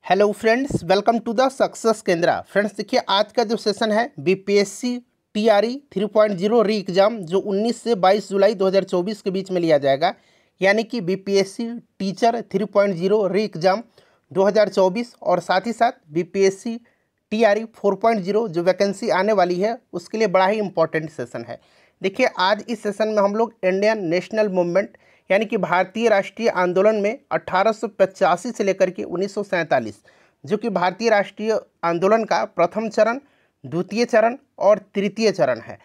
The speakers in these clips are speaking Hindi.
Hello friends, welcome to the Success Kendra. Friends देखिए, आज का जो सेशन है बीपीएससी टीआरई 3.0 री एग्ज़ाम जो 19 से 22 जुलाई 2024 के बीच में लिया जाएगा, यानी कि बीपीएससी टीचर 3.0 री एग्ज़ाम 2024 और साथ ही साथ बीपीएससी टीआरई 4.0 जो वैकेंसी आने वाली है उसके लिए बड़ा ही इंपॉर्टेंट सेशन है। देखिए, आज इस सेशन में हम लोग इंडियन नेशनल मूवमेंट यानी कि भारतीय राष्ट्रीय आंदोलन में 1885 से लेकर के 1947 जो कि भारतीय राष्ट्रीय आंदोलन का प्रथम चरण, द्वितीय चरण और तृतीय चरण है,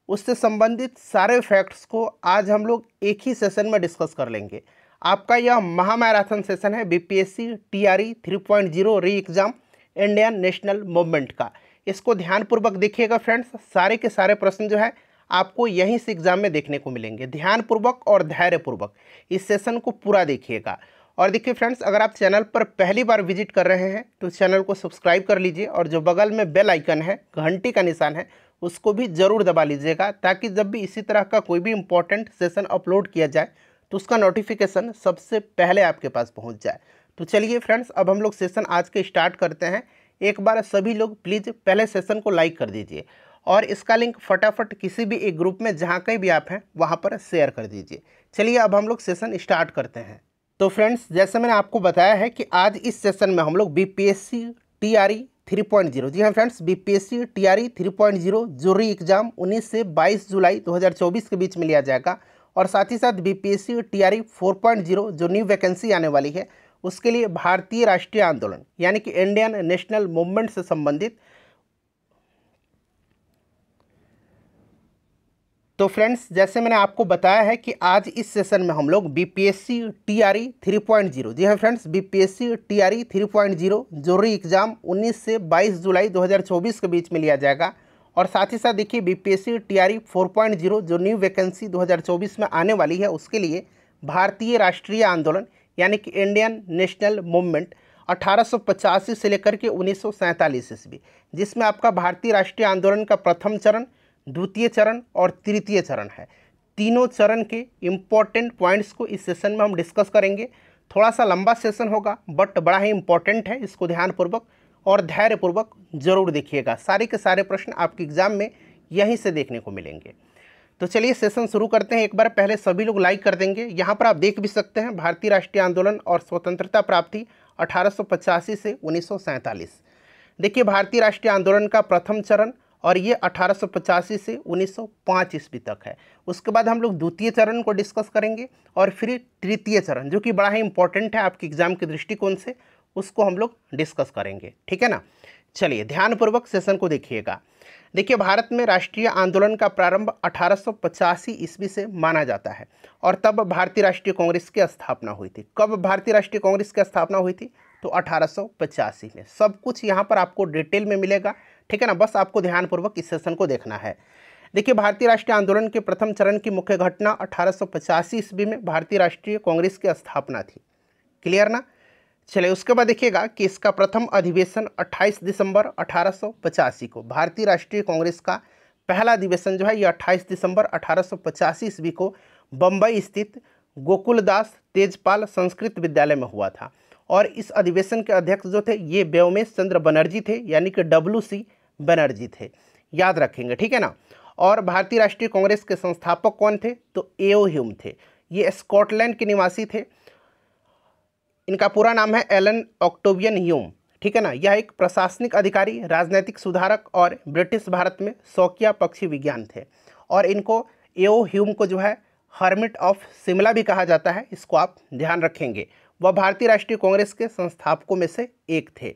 उससे संबंधित सारे फैक्ट्स को आज हम लोग एक ही सेशन में डिस्कस कर लेंगे। आपका यह महामैराथन सेशन है बीपीएससी टीआरई 3.0 री एग्ज़ाम इंडियन नेशनल मूवमेंट का। इसको ध्यानपूर्वक देखिएगा फ्रेंड्स, सारे के सारे प्रश्न जो है आपको यहीं से एग्जाम में देखने को मिलेंगे। ध्यानपूर्वक और धैर्यपूर्वक इस सेशन को पूरा देखिएगा। और देखिए फ्रेंड्स, अगर आप चैनल पर पहली बार विजिट कर रहे हैं तो चैनल को सब्सक्राइब कर लीजिए और जो बगल में बेल आइकन है, घंटी का निशान है, उसको भी ज़रूर दबा लीजिएगा ताकि जब भी इसी तरह का कोई भी इंपॉर्टेंट सेशन अपलोड किया जाए तो उसका नोटिफिकेशन सबसे पहले आपके पास पहुँच जाए। तो चलिए फ्रेंड्स, अब हम लोग सेशन आज के स्टार्ट करते हैं। एक बार सभी लोग प्लीज़ पहले सेशन को लाइक कर दीजिए और इसका लिंक फटाफट किसी भी एक ग्रुप में जहाँ कहीं भी आप हैं वहाँ पर शेयर कर दीजिए। चलिए अब हम लोग सेशन स्टार्ट करते हैं। तो फ्रेंड्स, जैसे मैंने आपको बताया है कि आज इस सेशन में हम लोग बीपीएससी टीआरई 3.0, जी हाँ फ्रेंड्स, बीपीएससी टीआरई 3.0 जो री एग्ज़ाम 19 से 22 जुलाई 2024 के बीच में लिया जाएगा और साथ ही साथ बीपीएससी टीआरई 4.0 जो न्यू वैकेंसी आने वाली है उसके लिए भारतीय राष्ट्रीय आंदोलन यानी कि इंडियन नेशनल मूवमेंट से संबंधित। तो फ्रेंड्स, जैसे मैंने आपको बताया है कि आज इस सेशन में हम लोग बीपीएससी टीआरई 3.0, जी हाँ फ्रेंड्स, बीपीएससी टीआरई 3.0 जो री एग्ज़ाम 19 से 22 जुलाई 2024 के बीच में लिया जाएगा और साथ ही साथ देखिए बीपीएससी टीआरई 4.0 जो न्यू वैकेंसी 2024 में आने वाली है उसके लिए भारतीय राष्ट्रीय आंदोलन यानी कि इंडियन नेशनल मूवमेंट 1885 से लेकर के 1947 ईस्वी, जिसमें आपका भारतीय राष्ट्रीय आंदोलन का प्रथम चरण, द्वितीय चरण और तृतीय चरण है। तीनों चरण के इम्पॉर्टेंट पॉइंट्स को इस सेशन में हम डिस्कस करेंगे। थोड़ा सा लंबा सेशन होगा बट बड़ा ही इम्पॉर्टेंट है, इसको ध्यानपूर्वक और धैर्यपूर्वक जरूर देखिएगा। सारे के सारे प्रश्न आपके एग्जाम में यहीं से देखने को मिलेंगे। तो चलिए सेशन शुरू करते हैं। एक बार पहले सभी लोग लाइक कर देंगे। यहाँ पर आप देख भी सकते हैं भारतीय राष्ट्रीय आंदोलन और स्वतंत्रता प्राप्ति 1885 से 1947। देखिए, भारतीय राष्ट्रीय आंदोलन का प्रथम चरण और ये 1885 से 1905 ईस्वी तक है। उसके बाद हम लोग द्वितीय चरण को डिस्कस करेंगे और फिर तृतीय चरण जो कि बड़ा ही इंपॉर्टेंट है आपके एग्जाम के दृष्टिकोण से, उसको हम लोग डिस्कस करेंगे। ठीक है ना। चलिए ध्यानपूर्वक सेशन को देखिएगा। देखिए, भारत में राष्ट्रीय आंदोलन का प्रारंभ 1885 ईस्वी से माना जाता है और तब भारतीय राष्ट्रीय कांग्रेस की स्थापना हुई थी। कब भारतीय राष्ट्रीय कांग्रेस की स्थापना हुई थी? तो 1885 में। सब कुछ यहाँ पर आपको डिटेल में मिलेगा। ठीक है ना, बस आपको ध्यानपूर्वक इस सेशन को देखना है। देखिए, भारतीय राष्ट्रीय आंदोलन के प्रथम चरण की मुख्य घटना 1885 ईस्वी में भारतीय राष्ट्रीय कांग्रेस की स्थापना थी। क्लियर ना। चलिए उसके बाद देखिएगा कि इसका प्रथम अधिवेशन 28 दिसंबर 1885 को, भारतीय राष्ट्रीय कांग्रेस का पहला अधिवेशन जो है ये 28 दिसंबर 1885 ईस्वी को बम्बई स्थित गोकुलदास तेजपाल संस्कृत विद्यालय में हुआ था और इस अधिवेशन के अध्यक्ष जो थे ये व्योमेश चंद्र बनर्जी थे, यानी कि WC बनर्जी थे, याद रखेंगे। ठीक है ना। और भारतीय राष्ट्रीय कांग्रेस के संस्थापक कौन थे? तो A.O. ह्यूम थे। ये स्कॉटलैंड के निवासी थे। इनका पूरा नाम है एलन ऑक्टेवियन ह्यूम। ठीक है ना। यह एक प्रशासनिक अधिकारी, राजनीतिक सुधारक और ब्रिटिश भारत में शौकिया पक्षी विज्ञान थे और इनको A.O. ह्यूम को जो है हर्मिट ऑफ शिमला भी कहा जाता है, इसको आप ध्यान रखेंगे। वह भारतीय राष्ट्रीय कांग्रेस के संस्थापकों में से एक थे।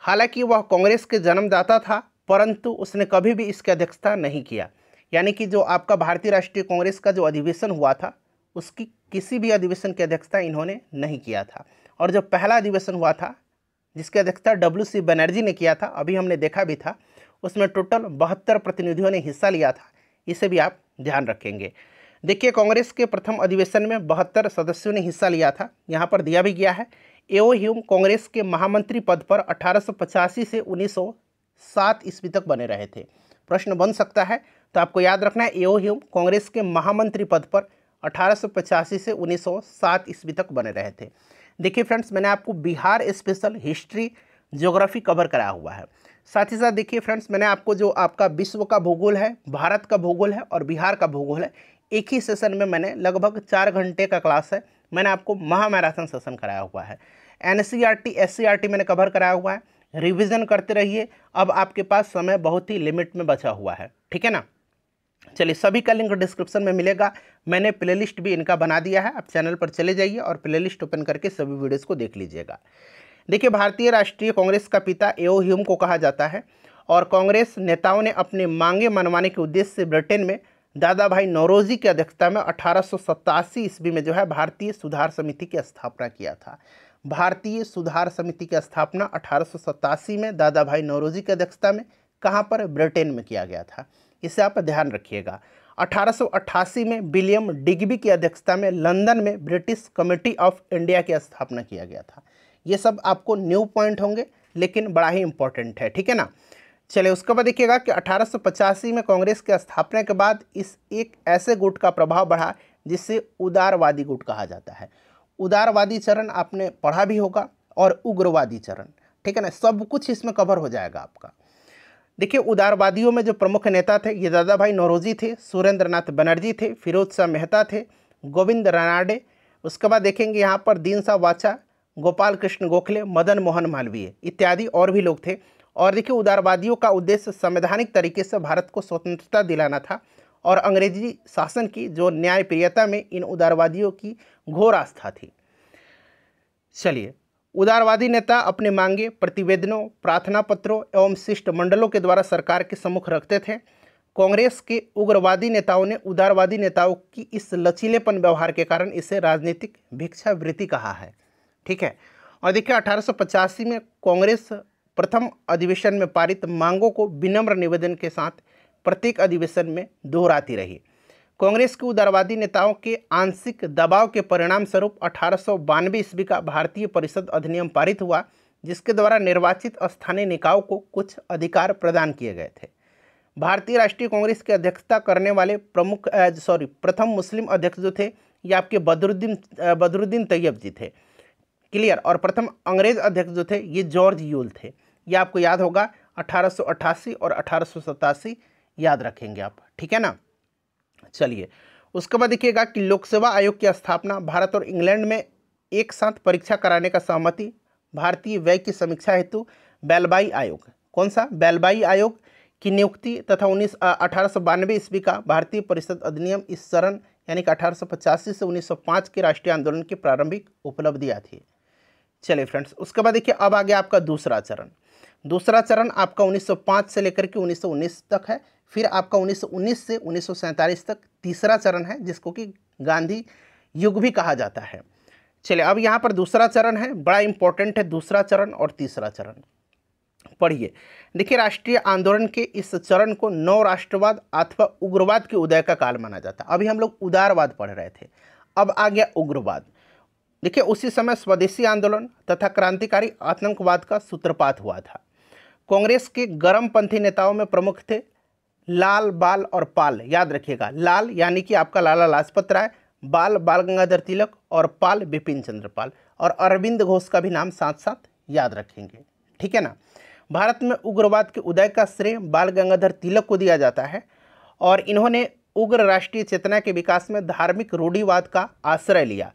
हालांकि वह कांग्रेस के जन्मदाता था परंतु उसने कभी भी इसकी अध्यक्षता नहीं किया, यानी कि जो आपका भारतीय राष्ट्रीय कांग्रेस का जो अधिवेशन हुआ था उसकी किसी भी अधिवेशन की अध्यक्षता इन्होंने नहीं किया था। और जो पहला अधिवेशन हुआ था जिसकी अध्यक्षता WC बनर्जी ने किया था, अभी हमने देखा भी था, उसमें टोटल 72 प्रतिनिधियों ने हिस्सा लिया था। इसे भी आप ध्यान रखेंगे। देखिए, कांग्रेस के प्रथम अधिवेशन में 72 सदस्यों ने हिस्सा लिया था, यहाँ पर दिया भी गया है। A.O. ह्यूम कांग्रेस के महामंत्री पद पर 1885 से 1907 ईस्वी तक बने रहे थे। प्रश्न बन सकता है तो आपको याद रखना है A.O. ह्यूम कांग्रेस के महामंत्री पद पर 1885 से 1907 ईस्वी तक बने रहे थे। देखिए फ्रेंड्स, मैंने आपको Bihar special history geography cover कराया हुआ है। साथ ही साथ देखिए फ्रेंड्स, मैंने आपको जो आपका विश्व का भूगोल है, भारत का भूगोल है और बिहार का भूगोल है, एक ही सेशन में मैंने लगभग 4 घंटे का क्लास है, मैंने आपको महामैराथन सेशन कराया हुआ है। NCERT SCERT मैंने कवर कराया हुआ है। रिवीजन करते रहिए, अब आपके पास समय बहुत ही लिमिट में बचा हुआ है, ठीक है ना। चलिए, सभी का लिंक डिस्क्रिप्शन में मिलेगा। मैंने प्लेलिस्ट भी इनका बना दिया है, आप चैनल पर चले जाइए और प्लेलिस्ट ओपन करके सभी वीडियोस को देख लीजिएगा। देखिए, भारतीय राष्ट्रीय कांग्रेस का पिता एओ ह्यूम को कहा जाता है और कांग्रेस नेताओं ने अपनी मांगे मनवाने के उद्देश्य से ब्रिटेन में दादा भाई नौरोजी की अध्यक्षता में 1887 ईस्वी में जो है भारतीय सुधार समिति की स्थापना किया था। भारतीय सुधार समिति की स्थापना 1887 में दादा भाई नौरोजी की अध्यक्षता में कहाँ पर, ब्रिटेन में किया गया था। इसे आप ध्यान रखिएगा। 1888 में विलियम डिग्बी की अध्यक्षता में लंदन में ब्रिटिश कमेटी ऑफ इंडिया की स्थापना किया गया था। ये सब आपको न्यू पॉइंट होंगे, लेकिन बड़ा ही इंपॉर्टेंट है, ठीक है ना। चलिए, उसके बाद देखिएगा कि 1885 में कांग्रेस की स्थापना के बाद इस एक ऐसे गुट का प्रभाव बढ़ा जिसे उदारवादी गुट कहा जाता है। उदारवादी चरण आपने पढ़ा भी होगा और उग्रवादी चरण, ठीक है ना, सब कुछ इसमें कवर हो जाएगा आपका। देखिए, उदारवादियों में जो प्रमुख नेता थे ये दादा भाई नौरोजी थे, सुरेंद्र नाथ बनर्जी थे, फिरोज शाह मेहता थे, गोविंद रानाडे, उसके बाद देखेंगे यहाँ पर दीन शाह वाचा, गोपाल कृष्ण गोखले, मदन मोहन मालवीय इत्यादि और भी लोग थे। और देखिए, उदारवादियों का उद्देश्य संवैधानिक तरीके से भारत को स्वतंत्रता दिलाना था और अंग्रेजी शासन की जो न्यायप्रियता में इन उदारवादियों की घोर आस्था थी। चलिए, उदारवादी नेता अपने मांगे प्रतिवेदनों, प्रार्थना पत्रों एवं शिष्टमंडलों के द्वारा सरकार के सम्मुख रखते थे। कांग्रेस के उग्रवादी नेताओं ने उदारवादी नेताओं की इस लचीलेपन व्यवहार के कारण इसे राजनीतिक भिक्षावृत्ति कहा है, ठीक है। और देखिए, 1885 में कांग्रेस प्रथम अधिवेशन में पारित मांगों को विनम्र निवेदन के साथ प्रत्येक अधिवेशन में दोहराती रही। कांग्रेस के उदारवादी नेताओं के आंशिक दबाव के परिणाम स्वरूप 1892 ईस्वी का भारतीय परिषद अधिनियम पारित हुआ, जिसके द्वारा निर्वाचित स्थानीय निकायों को कुछ अधिकार प्रदान किए गए थे। भारतीय राष्ट्रीय कांग्रेस की अध्यक्षता करने वाले प्रथम मुस्लिम अध्यक्ष जो थे ये आपके बदरुद्दीन तैयब जी थे, क्लियर। और प्रथम अंग्रेज अध्यक्ष जो थे ये जॉर्ज यूल थे। ये आपको याद होगा, 1888 और 1887 याद रखेंगे आप, ठीक है ना। चलिए, उसके बाद देखिएगा कि लोक सेवा आयोग की स्थापना, भारत और इंग्लैंड में एक साथ परीक्षा कराने का सहमति, भारतीय व्यय की समीक्षा हेतु बेलबाई आयोग, कौन सा, बेलबाई आयोग की नियुक्ति तथा 1892 ईस्वी का भारतीय परिषद अधिनियम, इस चरण यानी कि 1885 से 1905 के राष्ट्रीय आंदोलन की प्रारंभिक उपलब्धियाँ थी। चलिए फ्रेंड्स, उसके बाद देखिए अब आ गया आपका दूसरा चरण। दूसरा चरण आपका 1905 से लेकर के 1919 तक है। फिर आपका 1919 से 1947 तक तीसरा चरण है, जिसको कि गांधी युग भी कहा जाता है। चलिए, अब यहाँ पर दूसरा चरण है, बड़ा इंपॉर्टेंट है दूसरा चरण और तीसरा चरण, पढ़िए। देखिए, राष्ट्रीय आंदोलन के इस चरण को नव राष्ट्रवाद अथवा उग्रवाद के उदय का काल माना जाता है। अभी हम लोग उदारवाद पढ़ रहे थे, अब आ गया उग्रवाद। देखिए, उसी समय स्वदेशी आंदोलन तथा क्रांतिकारी आतंकवाद का सूत्रपात हुआ था। कांग्रेस के गर्मपंथी नेताओं में प्रमुख थे लाल, बाल और पाल, याद रखिएगा। लाल यानी कि आपका लाला लाजपत राय, बाल बाल गंगाधर तिलक और पाल बिपिन चंद्र पाल, और अरविंद घोष का भी नाम साथ साथ याद रखेंगे, ठीक है ना। भारत में उग्रवाद के उदय का श्रेय बाल गंगाधर तिलक को दिया जाता है और इन्होंने उग्र राष्ट्रीय चेतना के विकास में धार्मिक रूढ़िवाद का आश्रय लिया।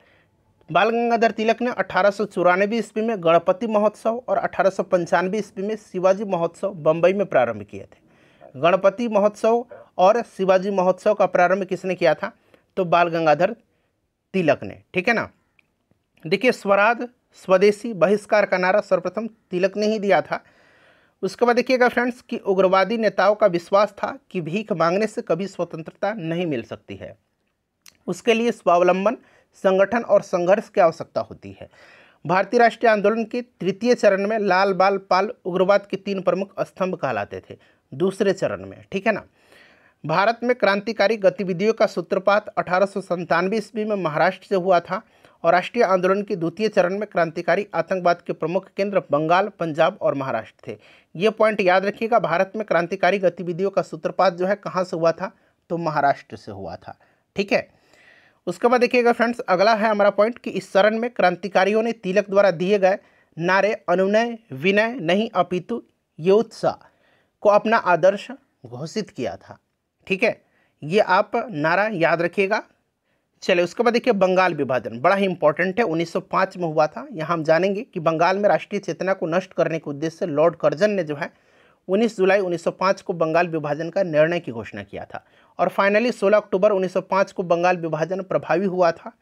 बाल गंगाधर तिलक ने 1894 ईस्वी में गणपति महोत्सव और 1895 ईस्वी में शिवाजी महोत्सव बम्बई में प्रारंभ किए थे। गणपति महोत्सव और शिवाजी महोत्सव का प्रारंभ किसने किया था, तो बाल गंगाधर तिलक ने, ठीक है ना। देखिए, स्वराज स्वदेशी बहिष्कार का नारा सर्वप्रथम तिलक ने ही दिया था। उसके बाद देखिएगा फ्रेंड्स कि उग्रवादी नेताओं का विश्वास था कि भीख मांगने से कभी स्वतंत्रता नहीं मिल सकती है, उसके लिए स्वावलंबन, संगठन और संघर्ष की आवश्यकता होती है। भारतीय राष्ट्रीय आंदोलन के तृतीय चरण में लाल, बाल, पाल उग्रवाद के 3 प्रमुख स्तंभ कहलाते थे दूसरे चरण में, ठीक है ना। भारत में क्रांतिकारी गतिविधियों का सूत्रपात 1897 ईस्वी में महाराष्ट्र से हुआ था और राष्ट्रीय आंदोलन के द्वितीय चरण में क्रांतिकारी आतंकवाद के प्रमुख केंद्र बंगाल, पंजाब और महाराष्ट्र थे। ये पॉइंट याद रखिएगा, भारत में क्रांतिकारी गतिविधियों का सूत्रपात जो है कहाँ से हुआ था, तो महाराष्ट्र से हुआ था, ठीक है। उसके बाद देखिएगा फ्रेंड्स, अगला है हमारा पॉइंट कि इस चरण में क्रांतिकारियों ने तिलक द्वारा दिए गए नारे अनुनय विनय नहीं अपितु योत्साह को अपना आदर्श घोषित किया था। ठीक है, ये आप नारा याद रखिएगा। चलिए उसके बाद देखिए बंगाल विभाजन बड़ा ही इंपॉर्टेंट है, 1905 में हुआ था। यहाँ हम जानेंगे कि बंगाल में राष्ट्रीय चेतना को नष्ट करने के उद्देश्य से लॉर्ड कर्जन ने जो है 19 जुलाई 1905 को बंगाल विभाजन का निर्णय की घोषणा किया था और फाइनली 16 अक्टूबर 1905 को बंगाल विभाजन प्रभावी हुआ था।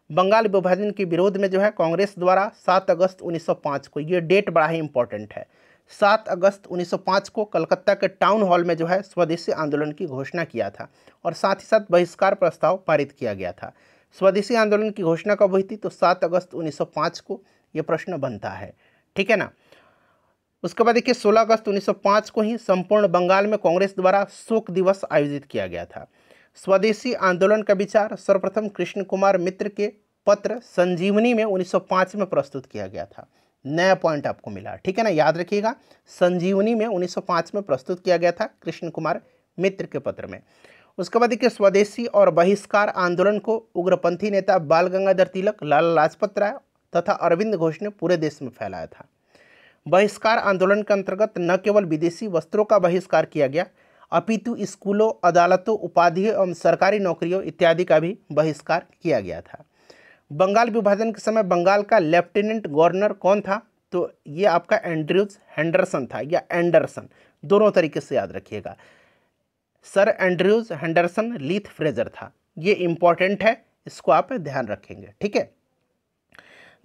बंगाल विभाजन के विरोध में जो है कांग्रेस द्वारा 7 अगस्त 1905 को, ये डेट बड़ा ही इंपॉर्टेंट है, 7 अगस्त 1905 को कलकत्ता के टाउन हॉल में जो है स्वदेशी आंदोलन की घोषणा किया था और साथ ही साथ बहिष्कार प्रस्ताव पारित किया गया था। स्वदेशी आंदोलन की घोषणा कब हुई थी? तो 7 अगस्त 1905 को ये प्रश्न बनता है। ठीक है ना। उसके बाद देखिए 16 अगस्त 1905 को ही संपूर्ण बंगाल में कांग्रेस द्वारा शोक दिवस आयोजित किया गया था। स्वदेशी आंदोलन का विचार सर्वप्रथम कृष्ण कुमार मित्र के पत्र संजीवनी में 1905 में प्रस्तुत किया गया था। नया पॉइंट आपको मिला, ठीक है ना, याद रखिएगा। संजीवनी में 1905 में प्रस्तुत किया गया था कृष्ण कुमार मित्र के पत्र में। उसके बाद देखिए स्वदेशी और बहिष्कार आंदोलन को उग्रपंथी नेता बाल गंगाधर तिलक, लाला लाजपत राय तथा अरविंद घोष ने पूरे देश में फैलाया था। बहिष्कार आंदोलन के अंतर्गत न केवल विदेशी वस्त्रों का बहिष्कार किया गया अपितु स्कूलों, अदालतों, उपाधियों एवं सरकारी नौकरियों इत्यादि का भी बहिष्कार किया गया था। बंगाल विभाजन के समय बंगाल का लेफ्टिनेंट गवर्नर कौन था? तो ये आपका एंड्रयूज हेंडरसन था या एंडरसन, दोनों तरीके से याद रखिएगा। सर एंड्रयूज हेंडरसन लीथ फ्रेजर था। ये इंपॉर्टेंट है, इसको आप ध्यान रखेंगे। ठीक है,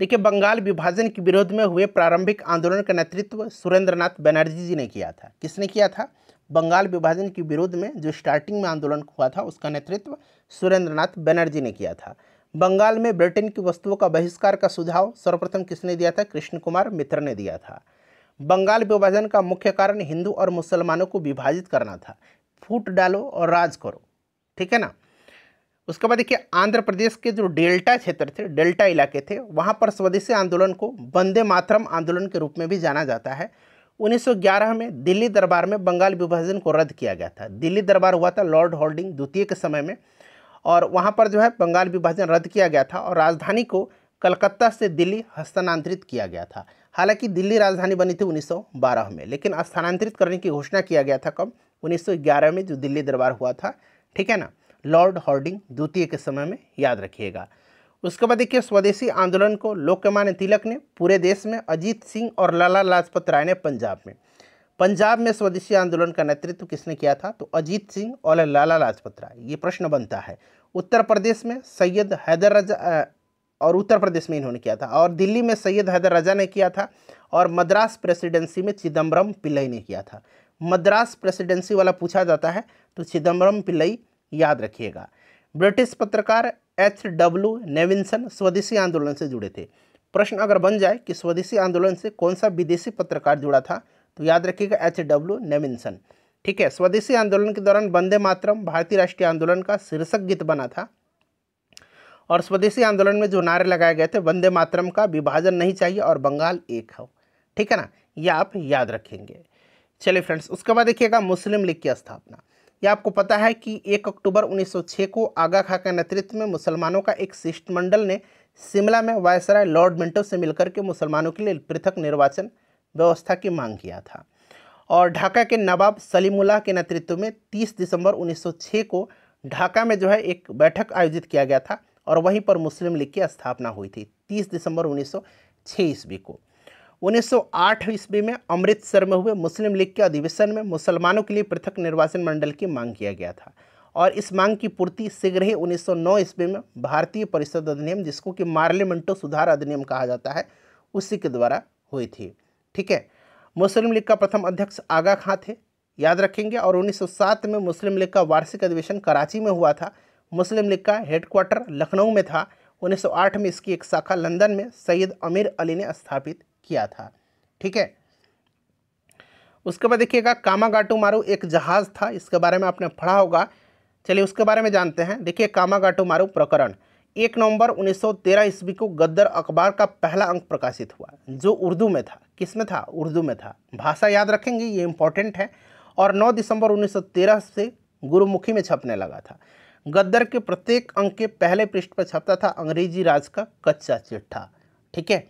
देखिए बंगाल विभाजन के विरोध में हुए प्रारंभिक आंदोलन का नेतृत्व सुरेंद्रनाथ बनर्जी जी ने किया था। किसने किया था? बंगाल विभाजन के विरोध में जो स्टार्टिंग में आंदोलन हुआ था उसका नेतृत्व सुरेंद्रनाथ बनर्जी ने किया था। बंगाल में ब्रिटेन की वस्तुओं का बहिष्कार का सुझाव सर्वप्रथम किसने दिया था? कृष्ण कुमार मित्र ने दिया था। बंगाल विभाजन का मुख्य कारण हिंदू और मुसलमानों को विभाजित करना था। फूट डालो और राज करो, ठीक है ना। उसके बाद देखिए आंध्र प्रदेश के जो डेल्टा क्षेत्र थे, डेल्टा इलाके थे, वहाँ पर स्वदेशी आंदोलन को वंदे मातरम आंदोलन के रूप में भी जाना जाता है। 1911 में दिल्ली दरबार में बंगाल विभाजन को रद्द किया गया था। दिल्ली दरबार हुआ था लॉर्ड हॉर्डिंग द्वितीय के समय में और वहाँ पर जो है बंगाल विभाजन रद्द किया गया था और राजधानी को कलकत्ता से दिल्ली हस्तांतरित किया गया था। हालांकि दिल्ली राजधानी बनी थी 1912 में, लेकिन स्थानांतरित करने की घोषणा किया गया था कब? 1911 में, जो दिल्ली दरबार हुआ था, ठीक है ना, लॉर्ड हॉर्डिंग द्वितीय के समय में, याद रखिएगा। उसके बाद देखिए स्वदेशी आंदोलन को लोकमान्य तिलक ने पूरे देश में, अजीत सिंह और लाला लाजपत राय ने पंजाब में स्वदेशी आंदोलन का नेतृत्व किसने किया था? तो अजीत सिंह और लाला लाजपत राय। ये प्रश्न बनता है। उत्तर प्रदेश में सैयद हैदर रजा और उत्तर प्रदेश में इन्होंने किया था और दिल्ली में सैयद हैदर रजा ने किया था और मद्रास प्रेसिडेंसी में चिदम्बरम पिल्लई ने किया था। मद्रास प्रेसिडेंसी वाला पूछा जाता है तो चिदम्बरम पिल्लई याद रखिएगा। ब्रिटिश पत्रकार H.W. नेविन्सन स्वदेशी आंदोलन से जुड़े थे। प्रश्न अगर बन जाए कि स्वदेशी आंदोलन से कौन सा विदेशी पत्रकार जुड़ा था तो याद रखिएगा H.W. नेविन्सन। ठीक है, स्वदेशी आंदोलन के दौरान वंदे मातरम भारतीय राष्ट्रीय आंदोलन का शीर्षक गीत बना था और स्वदेशी आंदोलन में जो नारे लगाए गए थे वंदे मातरम का, विभाजन नहीं चाहिए और बंगाल एक हो, ठीक है ना, यह आप याद रखेंगे। चलिए फ्रेंड्स, उसके बाद देखिएगा मुस्लिम लीग की स्थापना। यह आपको पता है कि 1 अक्टूबर 1906 को आगा खां के नेतृत्व में मुसलमानों का एक शिष्टमंडल ने शिमला में वायसराय लॉर्ड मिंटो से मिलकर के मुसलमानों के लिए पृथक निर्वाचन व्यवस्था की मांग किया था और ढाका के नवाब सलीमुल्लाह के नेतृत्व में 30 दिसंबर 1906 को ढाका में जो है एक बैठक आयोजित किया गया था और वहीं पर मुस्लिम लीग की स्थापना हुई थी 30 दिसंबर 1906 ईस्वी को। 1908 ईस्वी में अमृतसर में हुए मुस्लिम लीग के अधिवेशन में मुसलमानों के लिए पृथक निर्वाचन मंडल की मांग किया गया था और इस मांग की पूर्ति शीघ्र ही 1909 ईस्वी में भारतीय परिषद अधिनियम, जिसको कि मार्ले मिंटो सुधार अधिनियम कहा जाता है, उसी के द्वारा हुई थी। ठीक है, मुस्लिम लीग का प्रथम अध्यक्ष आगा खां थे, याद रखेंगे। और 1907 में मुस्लिम लीग का वार्षिक अधिवेशन कराची में हुआ था। मुस्लिम लीग का हेडक्वार्टर लखनऊ में था। 1908 में इसकी एक शाखा लंदन में सैयद अमीर अली ने स्थापित किया था। ठीक है, उसके बाद देखिएगा कामागाटू मारू एक जहाज था, इसके बारे में आपने पढ़ा होगा। चलिए उसके बारे में जानते हैं। देखिए कामागाटू मारू प्रकरण 1 नवंबर 1913 ईस्वी को गद्दर अखबार का पहला अंक प्रकाशित हुआ, जो उर्दू में था। किस में था? उर्दू में था। भाषा याद रखेंगे, ये इंपॉर्टेंट है। और 9 दिसंबर 1913 से गुरुमुखी में छपने लगा था। गद्दर के प्रत्येक अंक के पहले पृष्ठ पर छपता था अंग्रेजी राज का कच्चा चिट्ठा। ठीक है।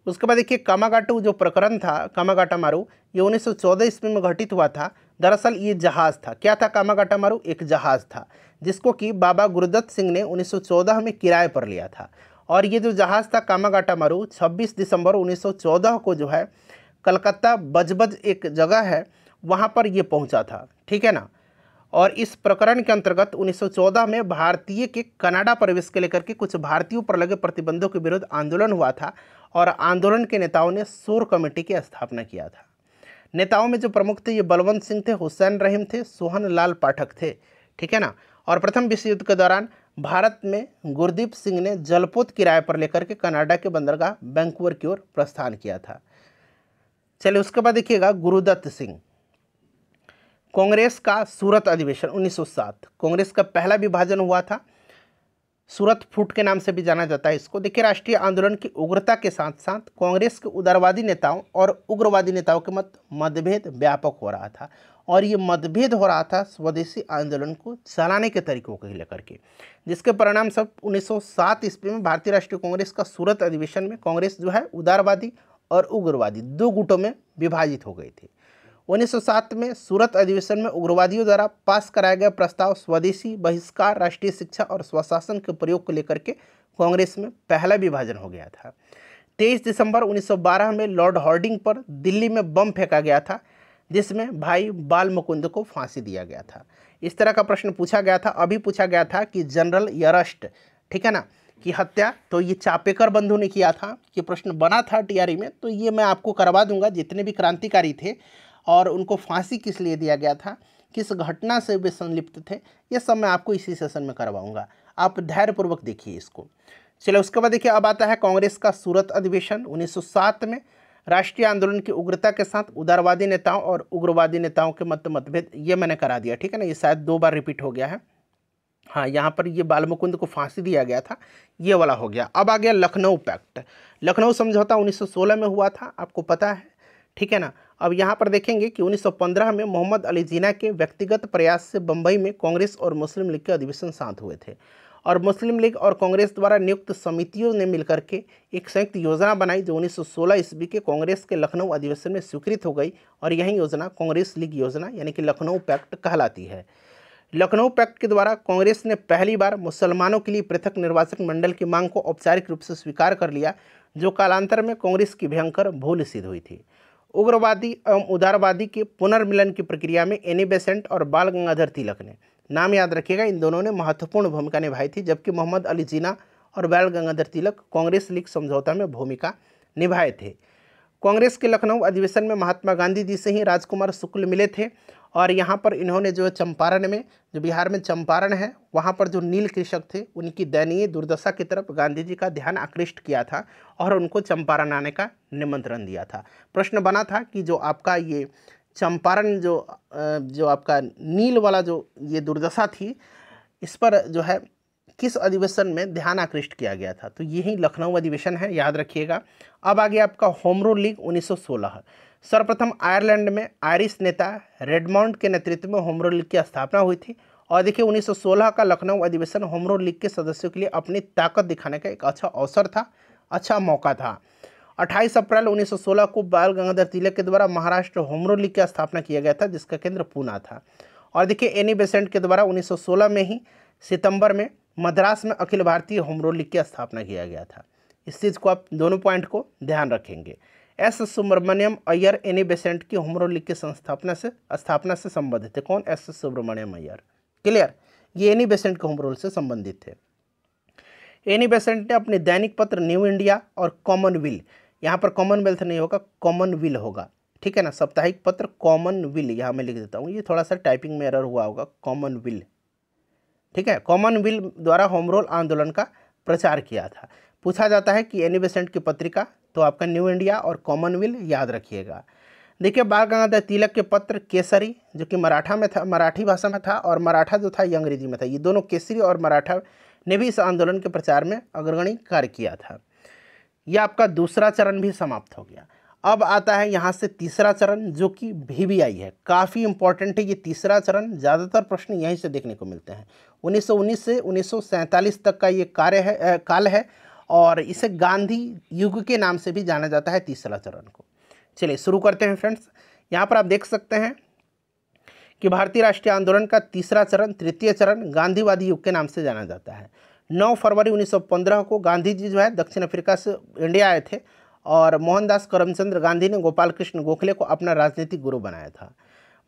उसके बाद देखिए कामागाटू जो प्रकरण था, कामागाटा मारू, ये 1914 ईस्वी में घटित हुआ था। दरअसल ये जहाज़ था। क्या था कामागाटा मारू? एक जहाज़ था जिसको कि बाबा गुरुदत्त सिंह ने 1914 में किराए पर लिया था। और ये जो जहाज़ था कामागाटा मारू 26 दिसंबर 1914 को जो है कलकत्ता बजबज एक जगह है वहाँ पर ये पहुँचा था। ठीक है ना। और इस प्रकरण के अंतर्गत 1914 में भारतीय के कनाडा प्रवेश के लेकर के कुछ भारतीयों पर लगे प्रतिबंधों के विरुद्ध आंदोलन हुआ था और आंदोलन के नेताओं ने शोर कमेटी की स्थापना किया था। नेताओं में जो प्रमुख थे ये बलवंत सिंह थे, हुसैन रहीम थे, सोहन लाल पाठक थे। ठीक है ना। और प्रथम विश्व युद्ध के दौरान भारत में गुरदीप सिंह ने जलपोत किराए पर लेकर के कनाडा के बंदरगाह वैंकूवर की ओर प्रस्थान किया था। चलिए उसके बाद देखिएगा गुरुदत्त सिंह। कांग्रेस का सूरत अधिवेशन 1907, कांग्रेस का पहला विभाजन हुआ था। सूरत फूट के नाम से भी जाना जाता है इसको। देखिए राष्ट्रीय आंदोलन की उग्रता के साथ साथ कांग्रेस के उदारवादी नेताओं और उग्रवादी नेताओं के मतभेद व्यापक हो रहा था और ये मतभेद हो रहा था स्वदेशी आंदोलन को चलाने के तरीकों को लेकर के, जिसके परिणाम सब 1907 ईस्वी में भारतीय राष्ट्रीय कांग्रेस का सूरत अधिवेशन में कांग्रेस जो है उदारवादी और उग्रवादी दो गुटों में विभाजित हो गई थी। 1907 में सूरत अधिवेशन में उग्रवादियों द्वारा पास कराया गया प्रस्ताव स्वदेशी बहिष्कार, राष्ट्रीय शिक्षा और स्वशासन के प्रयोग को लेकर के कांग्रेस में पहला विभाजन हो गया था। 23 दिसंबर 1912 में लॉर्ड हार्डिंग पर दिल्ली में बम फेंका गया था जिसमें भाई बाल मुकुंद को फांसी दिया गया था। इस तरह का प्रश्न पूछा गया था, अभी पूछा गया था कि जनरल यरस्ट, ठीक है ना, की हत्या तो ये चापेकर बंधु ने किया था। ये प्रश्न बना था टीआरई में, तो ये मैं आपको करवा दूंगा। जितने भी क्रांतिकारी थे और उनको फांसी किस लिए दिया गया था, किस घटना से वे संलिप्त थे, ये सब मैं आपको इसी सेशन में करवाऊंगा। आप धैर्यपूर्वक देखिए इसको। चलो उसके बाद देखिए अब आता है कांग्रेस का सूरत अधिवेशन 1907 में। राष्ट्रीय आंदोलन की उग्रता के साथ उदारवादी नेताओं और उग्रवादी नेताओं के मतभेद, ये मैंने करा दिया। ठीक है ना, ये शायद 2 बार रिपीट हो गया है। हाँ, यहाँ पर ये बाल मुकुंद को फांसी दिया गया था, ये वाला हो गया। अब आ गया लखनऊ पैक्ट। लखनऊ समझौता 1916 में हुआ था, आपको पता है। ठीक है ना। अब यहाँ पर देखेंगे कि 1915 में मोहम्मद अली जिन्ना के व्यक्तिगत प्रयास से बम्बई में कांग्रेस और मुस्लिम लीग के अधिवेशन शांत हुए थे और मुस्लिम लीग और कांग्रेस द्वारा नियुक्त समितियों ने मिलकर के एक संयुक्त योजना बनाई जो 1916 ईस्वी के कांग्रेस के लखनऊ अधिवेशन में स्वीकृत हो गई और यही योजना कांग्रेस लीग योजना यानी कि लखनऊ पैक्ट कहलाती है। लखनऊ पैक्ट के द्वारा कांग्रेस ने पहली बार मुसलमानों के लिए पृथक निर्वाचक मंडल की मांग को औपचारिक रूप से स्वीकार कर लिया, जो कालांतर में कांग्रेस की भयंकर भूल सिद्ध हुई थी। उग्रवादी एवं उदारवादी के पुनर्मिलन की प्रक्रिया में एनी बेसेंट और बाल गंगाधर तिलक ने, नाम याद रखिएगा, इन दोनों ने महत्वपूर्ण भूमिका निभाई थी, जबकि मोहम्मद अली जिन्ना और बाल गंगाधर तिलक कांग्रेस लीग समझौता में भूमिका निभाए थे। कांग्रेस के लखनऊ अधिवेशन में महात्मा गांधी जी से ही राजकुमार शुक्ल मिले थे और यहाँ पर इन्होंने जो चंपारण में, जो बिहार में चंपारण है, वहाँ पर जो नील कृषक थे उनकी दयनीय दुर्दशा की तरफ गांधी जी का ध्यान आकृष्ट किया था और उनको चंपारण आने का निमंत्रण दिया था। प्रश्न बना था कि जो आपका ये चंपारण जो आपका नील वाला जो ये दुर्दशा थी, इस पर जो है किस अधिवेशन में ध्यान आकृष्ट किया गया था, तो यही लखनऊ अधिवेशन है, याद रखिएगा। अब आगे आपका होम रूल लीग 1916। सर्वप्रथम आयरलैंड में आयरिश नेता रेडमॉन्ड के नेतृत्व में होम रूल लीग की स्थापना हुई थी और देखिए 1916 का लखनऊ अधिवेशन होम रूल लीग के सदस्यों के लिए अपनी ताकत दिखाने का एक अच्छा अवसर था, अच्छा मौका था। 28 अप्रैल 1916 को बाल गंगाधर तिलक के द्वारा महाराष्ट्र होम रूल लीग की स्थापना किया गया था, जिसका केंद्र पूना था। और देखिए एनी बेसेंट के द्वारा 1916 में ही सितंबर में मद्रास में Akhil Bharatiya home rule league की स्थापना किया गया था। इस चीज़ को आप दोनों पॉइंट को ध्यान रखेंगे। S Subramaniam Iyer Annie Besant की होम रूल लीग की स्थापना से संबंधित थे। कौन? एस सुब्रमण्यम अय्यर। क्लियर? ये एनी बेसेंट के होम रूल से संबंधित थे। एनी बेसेंट ने अपने दैनिक पत्र न्यू इंडिया और कॉमनविल, यहाँ पर कॉमनवेल्थ नहीं होगा, कॉमनविल होगा, ठीक है ना, साप्ताहिक पत्र कॉमनविल, यहाँ मैं लिख देता हूँ, ये थोड़ा सा टाइपिंग में एरर हुआ होगा, कॉमनविल, ठीक है। कॉमनविल द्वारा होम रूल आंदोलन का प्रचार किया था। पूछा जाता है कि एनी बेसेंट की पत्रिका, तो आपका न्यू इंडिया और कॉमनविल याद रखिएगा। देखिए बाल गंगाधर तिलक के पत्र केसरी, जो कि मराठा में था, मराठी भाषा में था, और मराठा जो था ये अंग्रेजी में था। ये दोनों केसरी और मराठा ने भी इस आंदोलन के प्रचार में अग्रणी कार्य किया था। यह आपका दूसरा चरण भी समाप्त हो गया। अब आता है यहाँ से तीसरा चरण जो कि VVI है। काफ़ी इंपॉर्टेंट है ये तीसरा चरण, ज़्यादातर प्रश्न यहीं से देखने को मिलते हैं। 1919 से 1947 तक का ये काल है और इसे गांधी युग के नाम से भी जाना जाता है तीसरा चरण को। चलिए शुरू करते हैं फ्रेंड्स। यहाँ पर आप देख सकते हैं कि भारतीय राष्ट्रीय आंदोलन का तीसरा चरण, तृतीय चरण गांधीवादी युग के नाम से जाना जाता है। 9 फरवरी 1915 को गांधी जी जो है दक्षिण अफ्रीका से इंडिया आए थे और मोहनदास करमचंद गांधी ने गोपाल कृष्ण गोखले को अपना राजनीतिक गुरु बनाया था।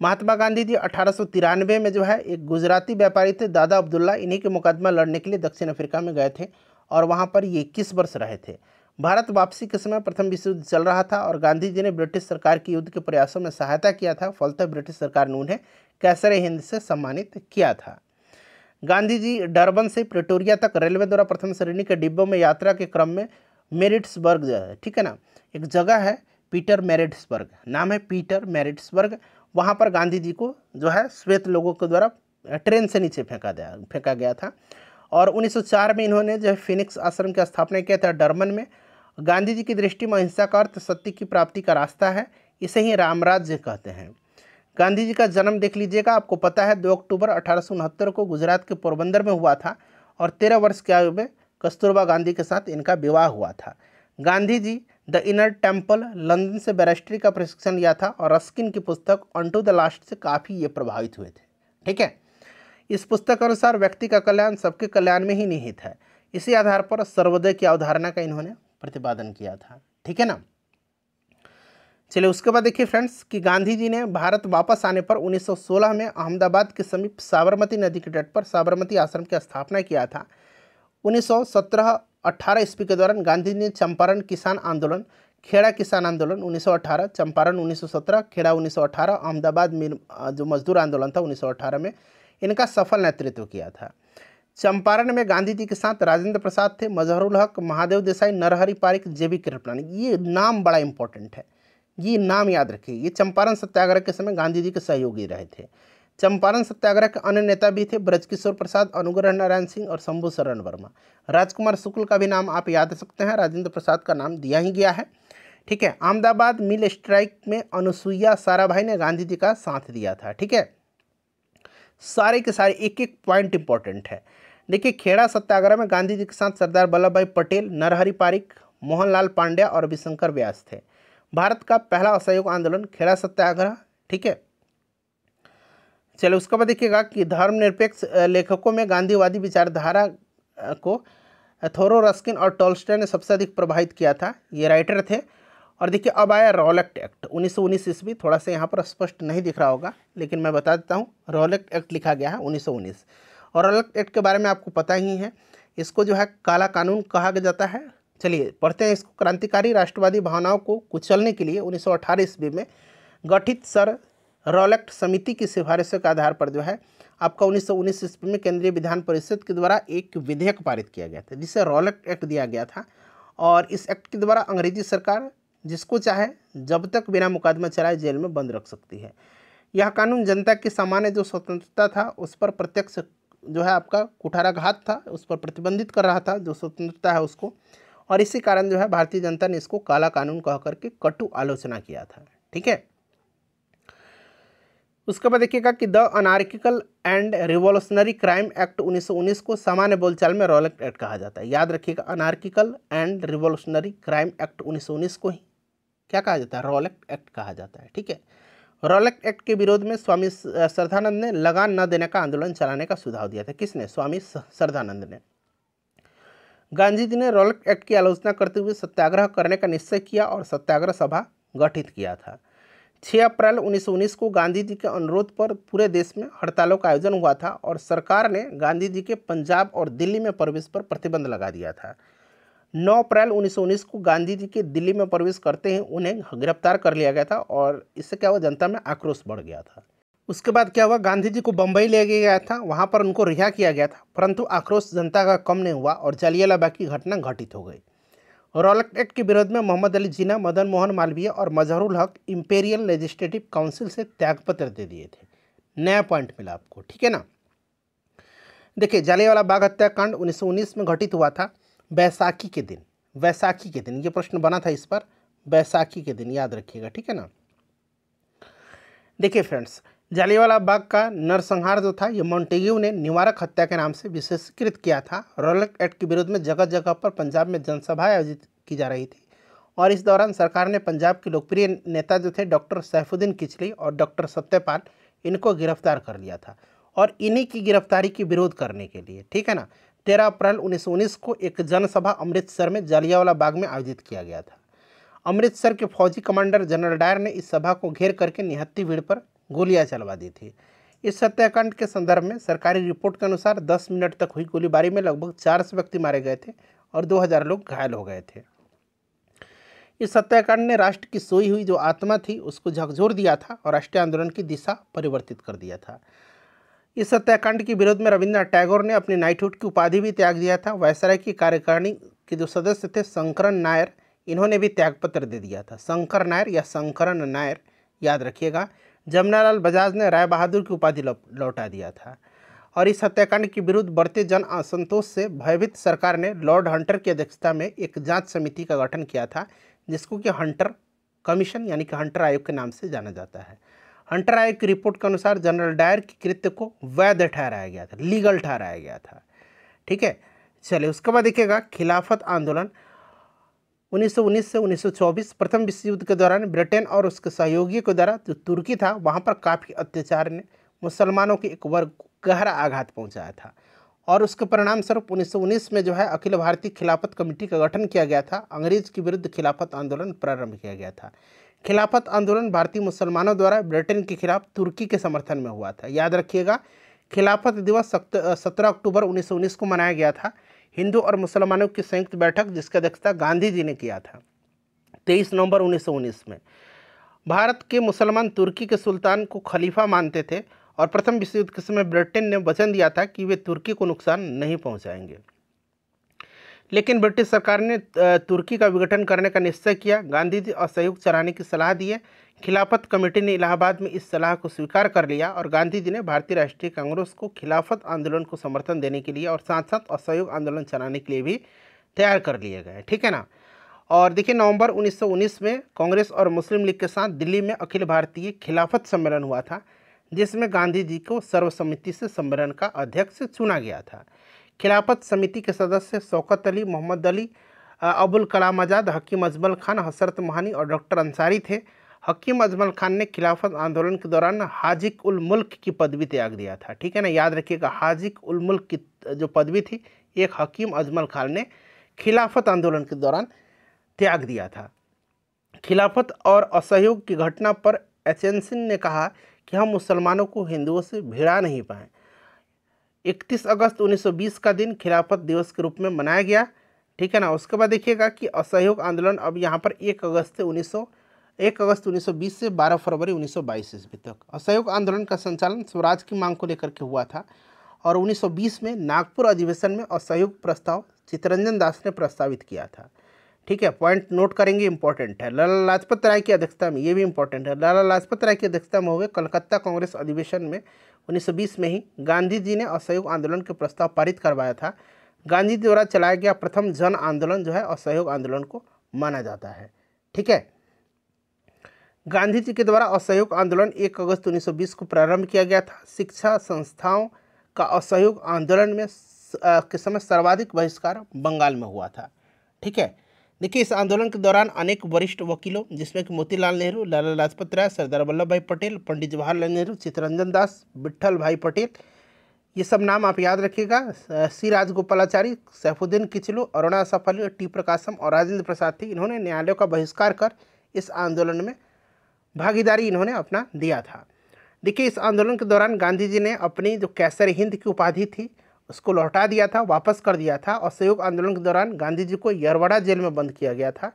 महात्मा गांधी जी 1893 में जो है एक गुजराती व्यापारी थे दादा अब्दुल्ला, इन्हीं के मुकदमा लड़ने के लिए दक्षिण अफ्रीका में गए थे और वहाँ पर ये 21 वर्ष रहे थे। भारत वापसी के समय प्रथम विश्व युद्ध चल रहा था और गांधी जी ने ब्रिटिश सरकार की युद्ध के प्रयासों में सहायता किया था। फलतः ब्रिटिश सरकार ने उन्हें कैसरे हिंद से सम्मानित किया था। गांधी जी डरबन से प्रिटोरिया तक रेलवे द्वारा प्रथम श्रेणी के डिब्बों में यात्रा के क्रम में मेरिट्सबर्ग जो है, ठीक है ना, एक जगह है पीटर मेरिट्सबर्ग, नाम है पीटर मेरिट्सबर्ग, वहाँ पर गांधी जी को जो है श्वेत लोगों के द्वारा ट्रेन से नीचे फेंका गया था। और 1904 में इन्होंने जो है फिनिक्स आश्रम की स्थापना किया था डरबन में। गांधी जी की दृष्टि में अहिंसा का अर्थ सत्य की प्राप्ति का रास्ता है, इसे ही रामराज्य कहते हैं। गांधी जी का जन्म देख लीजिएगा, आपको पता है 2 अक्टूबर 1869 को गुजरात के पोरबंदर में हुआ था और 13 वर्ष की आयु में कस्तूरबा गांधी के साथ इनका विवाह हुआ था। Gandhi ji the inner temple London से बैरिस्ट्री का प्रशिक्षण लिया था और रस्किन की पुस्तक अनटू द लास्ट से काफ़ी ये प्रभावित हुए थे। ठीक है, इस पुस्तक के अनुसार व्यक्ति का कल्याण सबके कल्याण में ही निहित है। इसी आधार पर सर्वोदय की अवधारणा का इन्होंने प्रतिपादन किया था। ठीक है ना। चलिए उसके बाद देखिए फ्रेंड्स कि गांधी जी ने भारत वापस आने पर 1916 में अहमदाबाद के समीप साबरमती नदी के तट पर साबरमती आश्रम की स्थापना किया था। 1917-18 ईस्वी के दौरान गांधी जी ने चंपारण किसान आंदोलन, खेड़ा किसान आंदोलन 1918, चंपारण 1917, खेड़ा 1918, अहमदाबाद जो मजदूर आंदोलन था 1918 में इनका सफल नेतृत्व किया था। चंपारण में गांधी जी के साथ राजेंद्र प्रसाद थे, मजहरुल हक, महादेव देसाई, नरहरि पारिक, JB कृपलानी। ये नाम बड़ा इंपॉर्टेंट है, ये नाम याद रखिए। ये चंपारण सत्याग्रह के समय गांधी जी के सहयोगी रहे थे। चंपारण सत्याग्रह के अन्य नेता भी थे ब्रजकिशोर प्रसाद, अनुग्रह नारायण सिंह और शंभू शरण वर्मा। राजकुमार शुक्ल का भी नाम आप याद सकते हैं, राजेंद्र प्रसाद का नाम दिया ही गया है। ठीक है, अहमदाबाद मिल स्ट्राइक में अनुसुईया साराभाई ने गांधी जी का साथ दिया था। ठीक है, सारे के सारे एक एक पॉइंट इंपॉर्टेंट है। देखिए, खेड़ा सत्याग्रह में गांधी जी के साथ सरदार वल्लभ भाई पटेल, नरहरि पारिक, मोहनलाल पांड्या और रविशंकर व्यास थे। भारत का पहला असहयोग आंदोलन खेड़ा सत्याग्रह। ठीक है, चलो उसके बाद देखिएगा कि धर्मनिरपेक्ष लेखकों में गांधीवादी विचारधारा को थोरो, रस्किन और टॉल्स्टॉय ने सबसे अधिक प्रभावित किया था, ये राइटर थे। और देखिए अब आया रॉलेट एक्ट 1919 ईस्वी। थोड़ा सा यहाँ पर स्पष्ट नहीं दिख रहा होगा लेकिन मैं बता देता हूँ, रॉलेट एक्ट लिखा गया है 1919। और रॉलेट एक्ट के बारे में आपको पता ही है, इसको जो है काला कानून कहा जाता है। चलिए पढ़ते हैं इसको। क्रांतिकारी राष्ट्रवादी भावनाओं को कुचलने के लिए 1918 ईस्वी में गठित सर रॉलेट समिति की सिफारिशों के आधार पर जो है आपका 1919 ईस्वी में केंद्रीय विधान परिषद के द्वारा एक विधेयक पारित किया गया था जिसे रॉलेट एक्ट दिया गया था। और इस एक्ट के द्वारा अंग्रेजी सरकार जिसको चाहे जब तक बिना मुकदमा चलाए जेल में बंद रख सकती है। यह कानून जनता की सामान्य जो स्वतंत्रता था उस पर प्रत्यक्ष जो है आपका कुठाराघात था, उस पर प्रतिबंधित कर रहा था जो स्वतंत्रता है उसको। और इसी कारण जो है भारतीय जनता ने इसको काला कानून कह करके कटु आलोचना किया था। ठीक है, उसके बाद देखिएगा कि the anarchical and revolutionary crime act 1919 को सामान्य बोलचाल में रॉलेट एक्ट कहा जाता है। याद रखिएगा, anarchical and revolutionary crime act 1919 को ही क्या कहा जाता है, रॉलेट एक्ट कहा जाता है। ठीक है, रॉलेट एक्ट के विरोध में स्वामी श्रद्धानंद ने लगान न देने का आंदोलन चलाने का सुझाव दिया था। किसने? स्वामी श्रद्धानंद ने। गांधी जी ने रॉलेट एक्ट की आलोचना करते हुए सत्याग्रह करने का निश्चय किया और सत्याग्रह सभा गठित किया था। 6 अप्रैल 1919 को गांधी जी के अनुरोध पर पूरे देश में हड़तालों का आयोजन हुआ था और सरकार ने गांधी जी के पंजाब और दिल्ली में प्रवेश पर प्रतिबंध लगा दिया था। 9 अप्रैल 1919 को गांधी जी के दिल्ली में प्रवेश करते ही उन्हें गिरफ्तार कर लिया गया था और इससे क्या हुआ, जनता में आक्रोश बढ़ गया था। उसके बाद क्या हुआ, गांधी जी को बम्बई ले गया था, वहाँ पर उनको रिहा किया गया था, परंतु आक्रोश जनता का कम नहीं हुआ और जालियांवाला की घटना घटित हो गई। रॉलेट एक्ट के विरोध में मोहम्मद अली जिन्ना, मदन मोहन मालवीय और मजहरुल हक इंपेरियल लेजिस्लेटिव काउंसिल से त्यागपत्र दे दिए थे। नया पॉइंट मिला आपको। ठीक है ना। देखिए, जालियांवाला बाग हत्याकांड 1919 में घटित हुआ था वैसाखी के दिन। वैसाखी के दिन ये प्रश्न बना था इस पर, बैसाखी के दिन, याद रखिएगा, ठीक है ना। देखिए फ्रेंड्स, जालियांवाला बाग का नरसंहार जो था, ये मॉन्टेग्यू ने निवारक हत्या के नाम से विशेषीकृत किया था। रॉलेट एक्ट के विरोध में जगह जगह पर पंजाब में जनसभाएं आयोजित की जा रही थी और इस दौरान सरकार ने पंजाब के लोकप्रिय नेता जो थे डॉक्टर सैफुद्दीन किचली और डॉक्टर सत्यपाल, इनको गिरफ्तार कर लिया था। और इन्हीं की गिरफ्तारी की विरोध करने के लिए, ठीक है ना, 13 अप्रैल 1919 को एक जनसभा अमृतसर में जालियांवाला बाग में आयोजित किया गया था। अमृतसर के फौजी कमांडर जनरल डायर ने इस सभा को घेर करके निहत्थी भीड़ पर गोलियां चलवा दी थी। इस हत्याकांड के संदर्भ में सरकारी रिपोर्ट के अनुसार 10 मिनट तक हुई गोलीबारी में लगभग 400 व्यक्ति मारे गए थे और 2000 लोग घायल हो गए थे। इस हत्याकांड ने राष्ट्र की सोई हुई जो आत्मा थी उसको झकझोर दिया था और राष्ट्रीय आंदोलन की दिशा परिवर्तित कर दिया था। इस हत्याकांड के विरोध में रविन्द्रनाथ टैगोर ने अपनी नाइटहुड की उपाधि भी त्याग दिया था। वायसराय की कार्यकारिणी के जो सदस्य थे शंकरन नायर, इन्होंने भी त्यागपत्र दे दिया था। शंकर नायर या शंकरन नायर, याद रखिएगा। जमनालाल बजाज ने राय बहादुर की उपाधि लौटा दिया था। और इस हत्याकांड के विरुद्ध बढ़ते जन असंतोष से भयभीत सरकार ने लॉर्ड हंटर की अध्यक्षता में एक जांच समिति का गठन किया था, जिसको कि हंटर कमीशन यानी कि हंटर आयोग के नाम से जाना जाता है। हंटर आयोग की रिपोर्ट के अनुसार जनरल डायर के कृत्य को वैध ठहराया गया था, लीगल ठहराया गया था, ठीक है। चलिए, उसके बाद देखिएगा खिलाफत आंदोलन 1919 से 1924। प्रथम विश्व युद्ध के दौरान ब्रिटेन और उसके सहयोगियों के द्वारा जो तुर्की था वहाँ पर काफ़ी अत्याचार ने मुसलमानों के एक वर्ग को गहरा आघात पहुँचाया था और उसके परिणाम स्वरूप 1919 में जो है अखिल भारतीय खिलाफत कमेटी का गठन किया गया था। अंग्रेज के विरुद्ध खिलाफत आंदोलन प्रारंभ किया गया था। खिलाफत आंदोलन भारतीय मुसलमानों द्वारा ब्रिटेन के खिलाफ तुर्की के समर्थन में हुआ था। याद रखिएगा, खिलाफत दिवस 17 अक्टूबर 1919 को मनाया गया था। हिंदू और मुसलमानों की संयुक्त बैठक जिसकी अध्यक्षता गांधी जी ने किया था 23 नवंबर 1919 में। भारत के मुसलमान तुर्की के सुल्तान को खलीफा मानते थे और प्रथम विश्व युद्ध के समय ब्रिटेन ने वचन दिया था कि वे तुर्की को नुकसान नहीं पहुंचाएंगे। लेकिन ब्रिटिश सरकार ने तुर्की का विघटन करने का निश्चय किया। गांधी जी असहयोग चलाने की सलाह दिए। खिलाफत कमेटी ने इलाहाबाद में इस सलाह को स्वीकार कर लिया और गांधी जी ने भारतीय राष्ट्रीय कांग्रेस को खिलाफत आंदोलन को समर्थन देने के लिए और साथ साथ असहयोग आंदोलन चलाने के लिए भी तैयार कर लिए गए, ठीक है ना। और देखिए, नवंबर 1919 में कांग्रेस और मुस्लिम लीग के साथ दिल्ली में अखिल भारतीय खिलाफत सम्मेलन हुआ था, जिसमें गांधी जी को सर्वसम्मति से सम्मेलन का अध्यक्ष चुना गया था। खिलाफत समिति के सदस्य शौकत अली, मोहम्मद अली, अबुल कलाम आज़ाद, हकीम अजमल खान, हसरत मोहानी और डॉक्टर अंसारी थे। हकीम अजमल खान ने खिलाफत आंदोलन के दौरान हाजिक उल मुल्क की पदवी त्याग दिया था, ठीक है ना। याद रखिएगा, हाजिक उल मुल्क की जो पदवी थी एक हकीम अजमल खान ने खिलाफत आंदोलन के दौरान त्याग दिया था। खिलाफत और असहयोग की घटना पर एचेंसन ने कहा कि हम मुसलमानों को हिंदुओं से भिड़ा नहीं पाए। 31 अगस्त 1920 का दिन खिलाफत दिवस के रूप में मनाया गया, ठीक है ना। उसके बाद देखिएगा कि असहयोग आंदोलन अब यहाँ पर 1 अगस्त 1920 से 12 फरवरी 1922 ईस्वी तक असहयोग आंदोलन का संचालन स्वराज की मांग को लेकर के हुआ था और 1920 में नागपुर अधिवेशन में असहयोग प्रस्ताव चित्तरंजन दास ने प्रस्तावित किया था, ठीक है। पॉइंट नोट करेंगे, इंपॉर्टेंट है। लाला लाजपत राय की अध्यक्षता में, ये भी इंपॉर्टेंट है, लाला लाजपत राय की अध्यक्षता में हुए कलकत्ता कांग्रेस अधिवेशन में 1920 में ही गांधी जी ने असहयोग आंदोलन के प्रस्ताव पारित करवाया था। गांधी जी द्वारा चलाया गया प्रथम जन आंदोलन जो है असहयोग आंदोलन को माना जाता है, ठीक है। गांधी जी के द्वारा असहयोग आंदोलन 1 अगस्त 1920 को प्रारंभ किया गया था। शिक्षा संस्थाओं का असहयोग आंदोलन में के समय सर्वाधिक बहिष्कार बंगाल में हुआ था, ठीक है। देखिए, इस आंदोलन के दौरान अनेक वरिष्ठ वकीलों जिसमें कि मोतीलाल नेहरू, लाला लाजपत राय, सरदार वल्लभ भाई पटेल, पंडित जवाहरलाल नेहरू, चित्तरंजन दास, विट्ठल भाई पटेल, ये सब नाम आप याद रखिएगा। सी राजगोपालाचारी, सैफुद्दीन किचलू, अरुणा सफली, टी प्रकाशम और राजेंद्र प्रसाद थी। इन्होंने न्यायालयों का बहिष्कार कर इस आंदोलन में भागीदारी इन्होंने अपना दिया था। देखिए, इस आंदोलन के दौरान गांधी जी ने अपनी जो कैसर हिंद की उपाधि थी उसको लौटा दिया था, वापस कर दिया था। असहयोग आंदोलन के दौरान गांधी जी को यरवड़ा जेल में बंद किया गया था।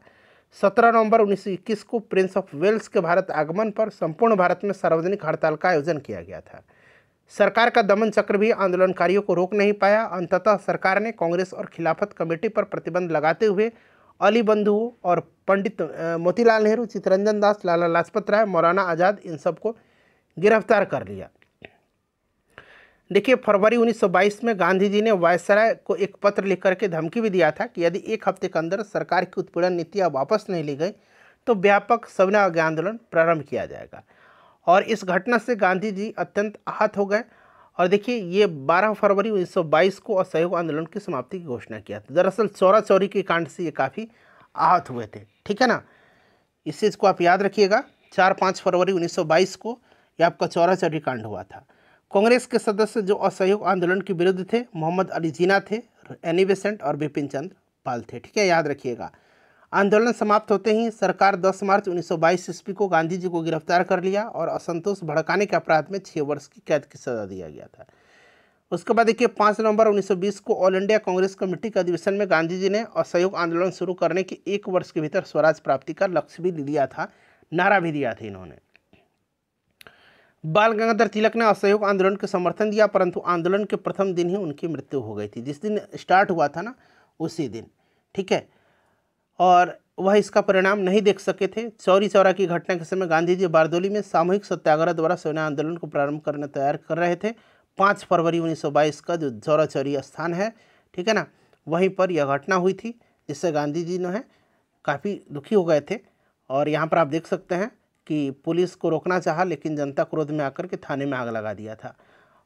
17 नवंबर 1921 को प्रिंस ऑफ वेल्स के भारत आगमन पर संपूर्ण भारत में सार्वजनिक हड़ताल का आयोजन किया गया था। सरकार का दमन चक्र भी आंदोलनकारियों को रोक नहीं पाया। अंततः सरकार ने कांग्रेस और खिलाफत कमेटी पर प्रतिबंध लगाते हुए अली बंधुओं और पंडित मोतीलाल नेहरू, चित्तरंजन दास, लाला लाजपत राय, मौलाना आज़ाद, इन सबको गिरफ्तार कर लिया। देखिए, फरवरी 1922 में गांधी जी ने वायसराय को एक पत्र लिख करके धमकी भी दिया था कि यदि 1 हफ्ते के अंदर सरकार की उत्पीड़न नीतियाँ वापस नहीं ली गई तो व्यापक सविनय अवज्ञा आंदोलन प्रारंभ किया जाएगा। और इस घटना से गांधी जी अत्यंत आहत हो गए और देखिए ये 12 फरवरी 1922 को असहयोग आंदोलन की समाप्ति की घोषणा किया था। दरअसल चौरा चौरी के कांड से ये काफ़ी आहत हुए थे, ठीक है ना। इस चीज़ को आप याद रखिएगा, 4-5 फरवरी 1922 को यह आपका चौरा चौरी कांड हुआ था। कांग्रेस के सदस्य जो असहयोग आंदोलन के विरुद्ध थे, मोहम्मद अली जिन्ना थे, एनी बेसेंट और बिपिन चंद्र पाल थे, ठीक है, याद रखिएगा। आंदोलन समाप्त होते ही सरकार 10 मार्च 1922 ईस्वी को गांधी जी को गिरफ्तार कर लिया और असंतोष भड़काने के अपराध में 6 वर्ष की कैद की सजा दिया गया था। उसके बाद देखिए 5 नवंबर 1920 को ऑल इंडिया कांग्रेस कमेटी के अधिवेशन में गांधी जी ने असहयोग आंदोलन शुरू करने के 1 वर्ष के भीतर स्वराज प्राप्ति का लक्ष्य भी लिया था, नारा भी दिया था इन्होंने। बाल गंगाधर तिलक ने असहयोग आंदोलन के समर्थन दिया, परंतु आंदोलन के प्रथम दिन ही उनकी मृत्यु हो गई थी। जिस दिन स्टार्ट हुआ था ना उसी दिन, ठीक है, और वह इसका परिणाम नहीं देख सके थे। चौरी चौरा की घटना के समय गांधी जी बारदोली में सामूहिक सत्याग्रह द्वारा सविनय आंदोलन को प्रारंभ करने तैयार कर रहे थे। 5 फरवरी 1922 का जो चौरा चौरी स्थान है, ठीक है ना, वहीं पर यह घटना हुई थी, जिससे गांधी जी ने काफ़ी दुखी हो गए थे। और यहाँ पर आप देख सकते हैं कि पुलिस को रोकना चाहा, लेकिन जनता क्रोध में आकर के थाने में आग लगा दिया था।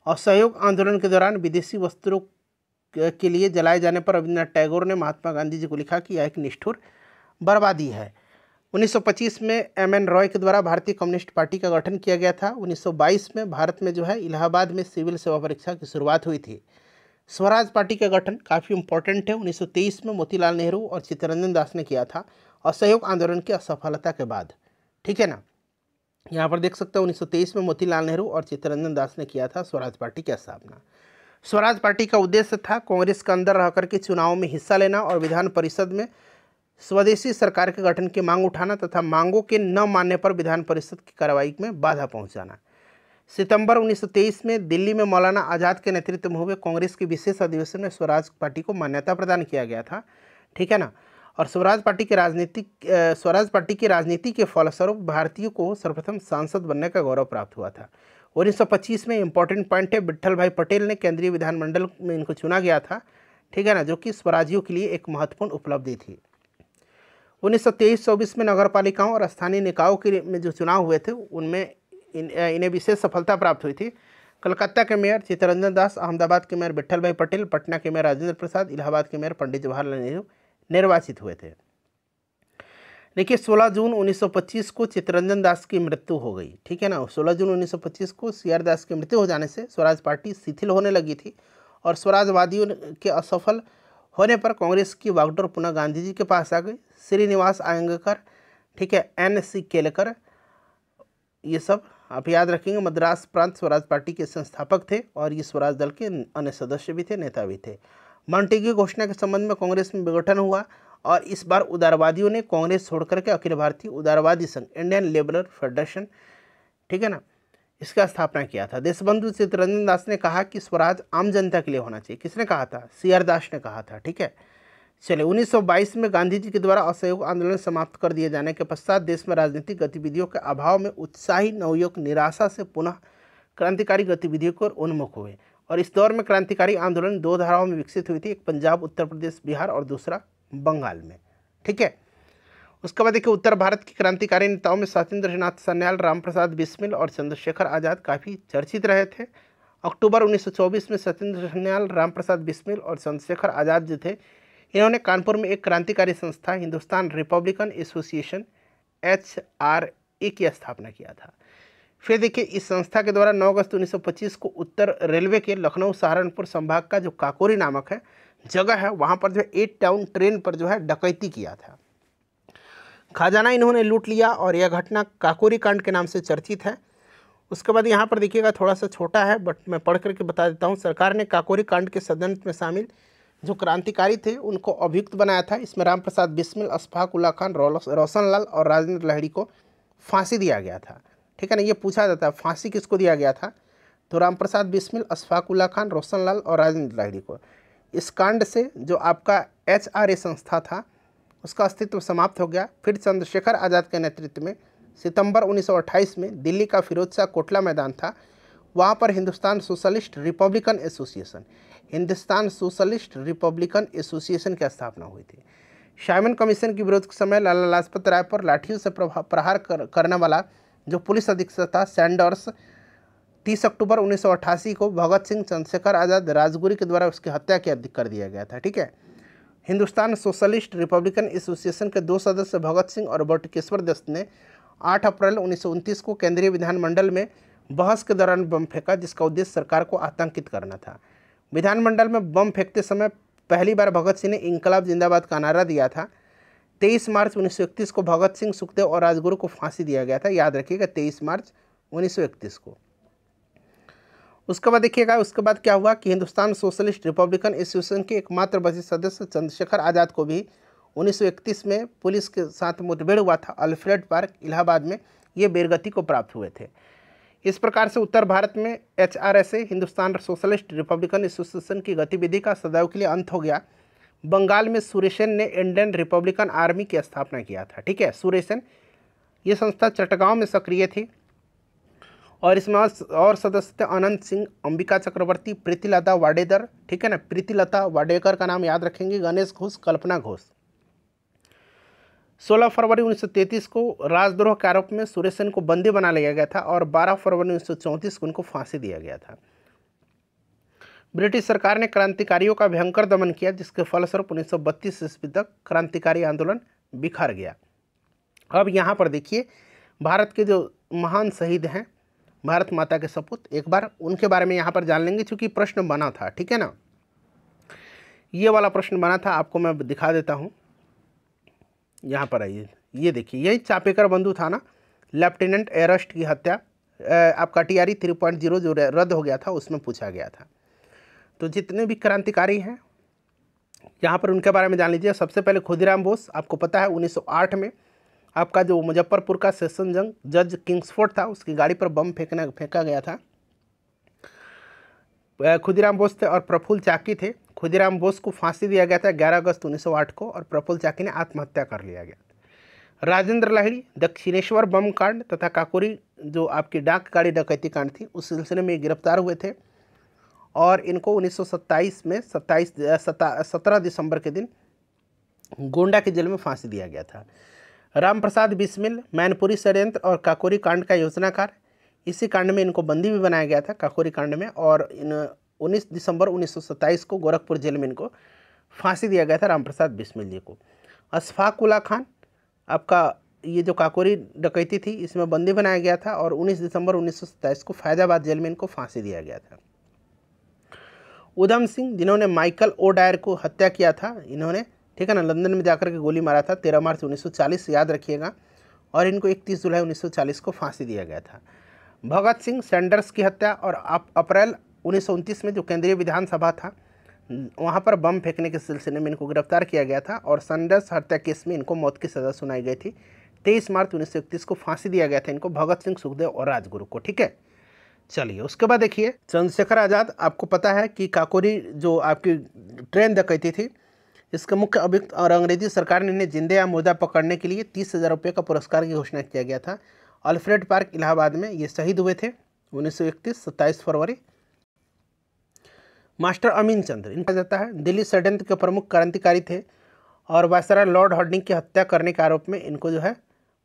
असहयोग आंदोलन के दौरान विदेशी वस्त्रों के लिए जलाए जाने पर रविन्द्रनाथ टैगोर ने महात्मा गांधी जी को लिखा कि यह एक निष्ठुर बर्बादी है। 1925 में एम.एन. रॉय के द्वारा भारतीय कम्युनिस्ट पार्टी का गठन किया गया था। 1922 में भारत में जो है इलाहाबाद में सिविल सेवा परीक्षा की शुरुआत हुई थी। स्वराज पार्टी का गठन काफ़ी इंपॉर्टेंट है, 1923 में मोतीलाल नेहरू और चित्तरंजन दास ने किया था असहयोग आंदोलन की असफलता के बाद, ठीक है ना। यहाँ पर देख सकते हैं 1923 में मोतीलाल नेहरू और चित्तरंजन दास ने किया था स्वराज पार्टी की स्थापना। स्वराज पार्टी का उद्देश्य था कांग्रेस के अंदर रह करके चुनाव में हिस्सा लेना और विधान परिषद में स्वदेशी सरकार के गठन की मांग उठाना तथा मांगों के न मानने पर विधान परिषद की कार्रवाई में बाधा पहुंचाना। सितंबर 1923 में दिल्ली में मौलाना आज़ाद के नेतृत्व में हुए कांग्रेस के विशेष अधिवेशन में स्वराज पार्टी को मान्यता प्रदान किया गया था, ठीक है ना। और स्वराज पार्टी की राजनीति के फलस्वरूप भारतीयों को सर्वप्रथम सांसद बनने का गौरव प्राप्त हुआ था। 1925 में इंपॉर्टेंट पॉइंट है, विट्ठल भाई पटेल ने केंद्रीय विधानमंडल में इनको चुना गया था, ठीक है ना, जो कि स्वराजियों के लिए एक महत्वपूर्ण उपलब्धि थी। 1923-24 में नगर पालिकाओं और स्थानीय निकायों के में जो चुनाव हुए थे उनमें इन्हें विशेष सफलता प्राप्त हुई थी। कलकत्ता के मेयर चित्तरंजन दास, अहमदाबाद के मेयर विट्ठल भाई पटेल, पटना के मेयर राजेंद्र प्रसाद, इलाहाबाद के मेयर पंडित जवाहरलाल नेहरू निर्वाचित हुए थे। देखिए 16 जून 1925 को चित्तरंजन दास की मृत्यु हो गई, ठीक है ना। 16 जून 1925 को CR दास की मृत्यु हो जाने से स्वराज पार्टी शिथिल होने लगी थी और स्वराजवादियों के असफल होने पर कांग्रेस की वागडोर पुनः गांधी जी के पास आ गई। श्रीनिवास आयंगकर, ठीक है, N.C. केलकर, ये सब आप याद रखेंगे, मद्रास प्रांत स्वराज पार्टी के संस्थापक थे और ये स्वराज दल के अन्य सदस्य भी थे, नेता भी थे। मॉन्टेग्यू घोषणा के संबंध में कांग्रेस में विघटन हुआ और इस बार उदारवादियों ने कांग्रेस छोड़कर के अखिल भारतीय उदारवादी संघ इंडियन लेबरर फेडरेशन, ठीक है ना, इसका स्थापना किया था। देशबंधु चित्तरंजन दास ने कहा कि स्वराज आम जनता के लिए होना चाहिए। किसने कहा था? CR दास ने कहा था, ठीक है। चलिए 1922 में गांधी जी के द्वारा असहयोग आंदोलन समाप्त कर दिए जाने के पश्चात देश में राजनीतिक गतिविधियों के अभाव में उत्साही नवयुवक निराशा से पुनः क्रांतिकारी गतिविधियों को उन्मुख हुए और इस दौर में क्रांतिकारी आंदोलन 2 धाराओं में विकसित हुई थी, एक पंजाब, उत्तर प्रदेश, बिहार और दूसरा बंगाल में, ठीक है। उसके बाद देखिए उत्तर भारत की क्रांतिकारी नेताओं में सत्येंद्र नाथ सान्याल, राम प्रसाद बिस्मिल और चंद्रशेखर आज़ाद काफ़ी चर्चित रहे थे। अक्टूबर 1924 में सत्येंद्र सान्याल, राम प्रसाद बिस्मिल और चंद्रशेखर आज़ाद जो थे, इन्होंने कानपुर में एक क्रांतिकारी संस्था हिंदुस्तान रिपब्लिकन एसोसिएशन HRA की स्थापना किया था। फिर देखिए इस संस्था के द्वारा 9 अगस्त 1925 को उत्तर रेलवे के लखनऊ सहारनपुर संभाग का जो काकोरी नामक है जगह है, वहाँ पर जो है 8 टाउन ट्रेन पर जो है डकैती किया था। खजाना इन्होंने लूट लिया और यह घटना काकोरी कांड के नाम से चर्चित है। उसके बाद यहाँ पर देखिएगा थोड़ा सा छोटा है बट मैं पढ़ करके बता देता हूँ। सरकार ने काकोरी कांड के षड्यंत्र में शामिल जो क्रांतिकारी थे उनको अभियुक्त बनाया था। इसमें राम प्रसाद बिस्मिल, अशफाक उल्ला खान, रोशन लाल और राजेंद्र लाहिड़ी को फांसी दिया गया था, ठीक है ना। ये पूछा जाता है फांसी किसको दिया गया था, तो राम प्रसाद बिस्मिल, अशफाक उल्ला खान, रोशन लाल और राजेंद्र लाहिड़ी को। इस कांड से जो आपका HRA संस्था था उसका अस्तित्व समाप्त हो गया। फिर चंद्रशेखर आज़ाद के नेतृत्व में सितंबर 1928 में दिल्ली का फिरोज शाह कोटला मैदान था, वहाँ पर हिंदुस्तान सोशलिस्ट रिपब्लिकन एसोसिएशन की स्थापना हुई थी। साइमन कमीशन के विरोध के समय लाला लाजपत राय पर लाठियों से प्रहार करने वाला जो पुलिस अधीक्षक था सैंडर्स 30 अक्टूबर 1988 को भगत सिंह चंद्रशेखर आज़ाद राजगुरू के द्वारा उसकी हत्या कर दिया गया था। ठीक है। हिंदुस्तान सोशलिस्ट रिपब्लिकन एसोसिएशन के 2 सदस्य भगत सिंह और बटुकेश्वर दत्त ने 8 अप्रैल 1929 को केंद्रीय विधानमंडल में बहस के दौरान बम फेंका, जिसका उद्देश्य सरकार को आतंकित करना था। विधानमंडल में बम फेंकते समय पहली बार भगत सिंह ने इंकलाब जिंदाबाद का नारा दिया था। 23 मार्च 1931 को भगत सिंह, सुखदेव और राजगुरू को फांसी दिया गया था। याद रखिएगा 23 मार्च 1931 को। उसके बाद देखिएगा, उसके बाद क्या हुआ कि हिंदुस्तान सोशलिस्ट रिपब्लिकन एसोसिएशन के एकमात्र बचे सदस्य चंद्रशेखर आज़ाद को भी 1931 में पुलिस के साथ मुठभेड़ हुआ था अल्फ्रेड पार्क इलाहाबाद में, ये वीरगति को प्राप्त हुए थे। इस प्रकार से उत्तर भारत में HRSA Hindustan socialist Republican association की गतिविधि का सदैव के लिए अंत हो गया। बंगाल में सुरेशन ने इंडियन रिपब्लिकन आर्मी की स्थापना किया था। ठीक है, सुरेशन ये संस्था चटगांव में सक्रिय थी और इसमें और सदस्य थे अनंत सिंह, अंबिका चक्रवर्ती, प्रीतिलता वाडेकर। ठीक है ना, प्रीतिलता वाडेकर का नाम याद रखेंगे, गणेश घोष, कल्पना घोष। 16 फरवरी 1933 को राजद्रोह के आरोप में सुरेशन को बंदी बना लिया गया था और 12 फरवरी 1934 को उनको फांसी दिया गया था। ब्रिटिश सरकार ने क्रांतिकारियों का भयंकर दमन किया, जिसके फलस्वरूप 1932 ईस्वी तक क्रांतिकारी आंदोलन बिखर गया। अब यहाँ पर देखिए, भारत के जो महान शहीद हैं, भारत माता के सपूत, एक बार उनके बारे में यहाँ पर जान लेंगे, चूँकि प्रश्न बना था। ठीक है ना, ये वाला प्रश्न बना था, आपको मैं दिखा देता हूँ। यहाँ पर आइए, ये देखिए, यही चापेकर बंधु था ना, लेफ्टिनेंट एरस्ट की हत्या आपका TRE 3.0 जो रद्द हो गया था उसमें पूछा गया था। तो जितने भी क्रांतिकारी हैं यहाँ पर उनके बारे में जान लीजिए। सबसे पहले खुदीराम बोस, आपको पता है 1908 में आपका जो मुजफ्फरपुर का सेशन जंग जज किंग्सफोर्ड था, उसकी गाड़ी पर बम फेंका गया था। खुदीराम बोस थे और प्रफुल्ल चाकी थे। खुदीराम बोस को फांसी दिया गया था 11 अगस्त 1908 को और प्रफुल्ल चाकी ने आत्महत्या कर लिया गया। राजेंद्र लाहिड़ी दक्षिणेश्वर बम कांड तथा काकोरी जो आपकी डाक गाड़ी डकैती कांड थी, उस सिलसिले में गिरफ्तार हुए थे और इनको 1927 में 17 दिसंबर के दिन गोंडा के जेल में फांसी दिया गया था। राम प्रसाद बिस्मिल मैनपुरी षड्यंत्र और काकोरी कांड का योजनाकार, इसी कांड में इनको बंदी भी बनाया गया था काकोरी कांड में, और 19 दिसंबर 1927 को गोरखपुर जेल में इनको फांसी दिया गया था राम प्रसाद बिस्मिल जी को। अशफाक उल्ला खान, आपका ये जो काकोरी डकैती थी इसमें बंदी बनाया गया था और 19 दिसंबर 1927 को फैजाबाद जेल में इनको फांसी दिया गया था। उधम सिंह, जिन्होंने माइकल ओ डायर को हत्या किया था, इन्होंने, ठीक है ना, लंदन में जाकर के गोली मारा था 13 मार्च 1940, याद रखिएगा, और इनको 31 जुलाई 1940 को फांसी दिया गया था। भगत सिंह सैंडर्स की हत्या और अप्रैल 1929 में जो केंद्रीय विधानसभा था वहाँ पर बम फेंकने के सिलसिले में इनको गिरफ्तार किया गया था और सैंडर्स हत्या केस में इनको मौत की सज़ा सुनाई गई थी। 23 मार्च 1931 को फांसी दिया गया था इनको, भगत सिंह, सुखदेव और राजगुरू को। ठीक है, चलिए उसके बाद देखिए, चंद्रशेखर आज़ाद, आपको पता है कि काकोरी जो आपकी ट्रेन डकैती थी, इसका मुख्य अभियुक्त और अंग्रेजी सरकार ने इन्हें जिंदे या मुर्दा पकड़ने के लिए 30,000 रुपये का पुरस्कार की घोषणा किया गया था। अल्फ्रेड पार्क इलाहाबाद में ये शहीद हुए थे 1931 27 फरवरी। मास्टर अमीन चंद्र, इनका जाता है दिल्ली षड्यंत्र के प्रमुख क्रांतिकारी थे और वायसराय लॉर्ड हार्डिंग की हत्या करने के आरोप में इनको जो है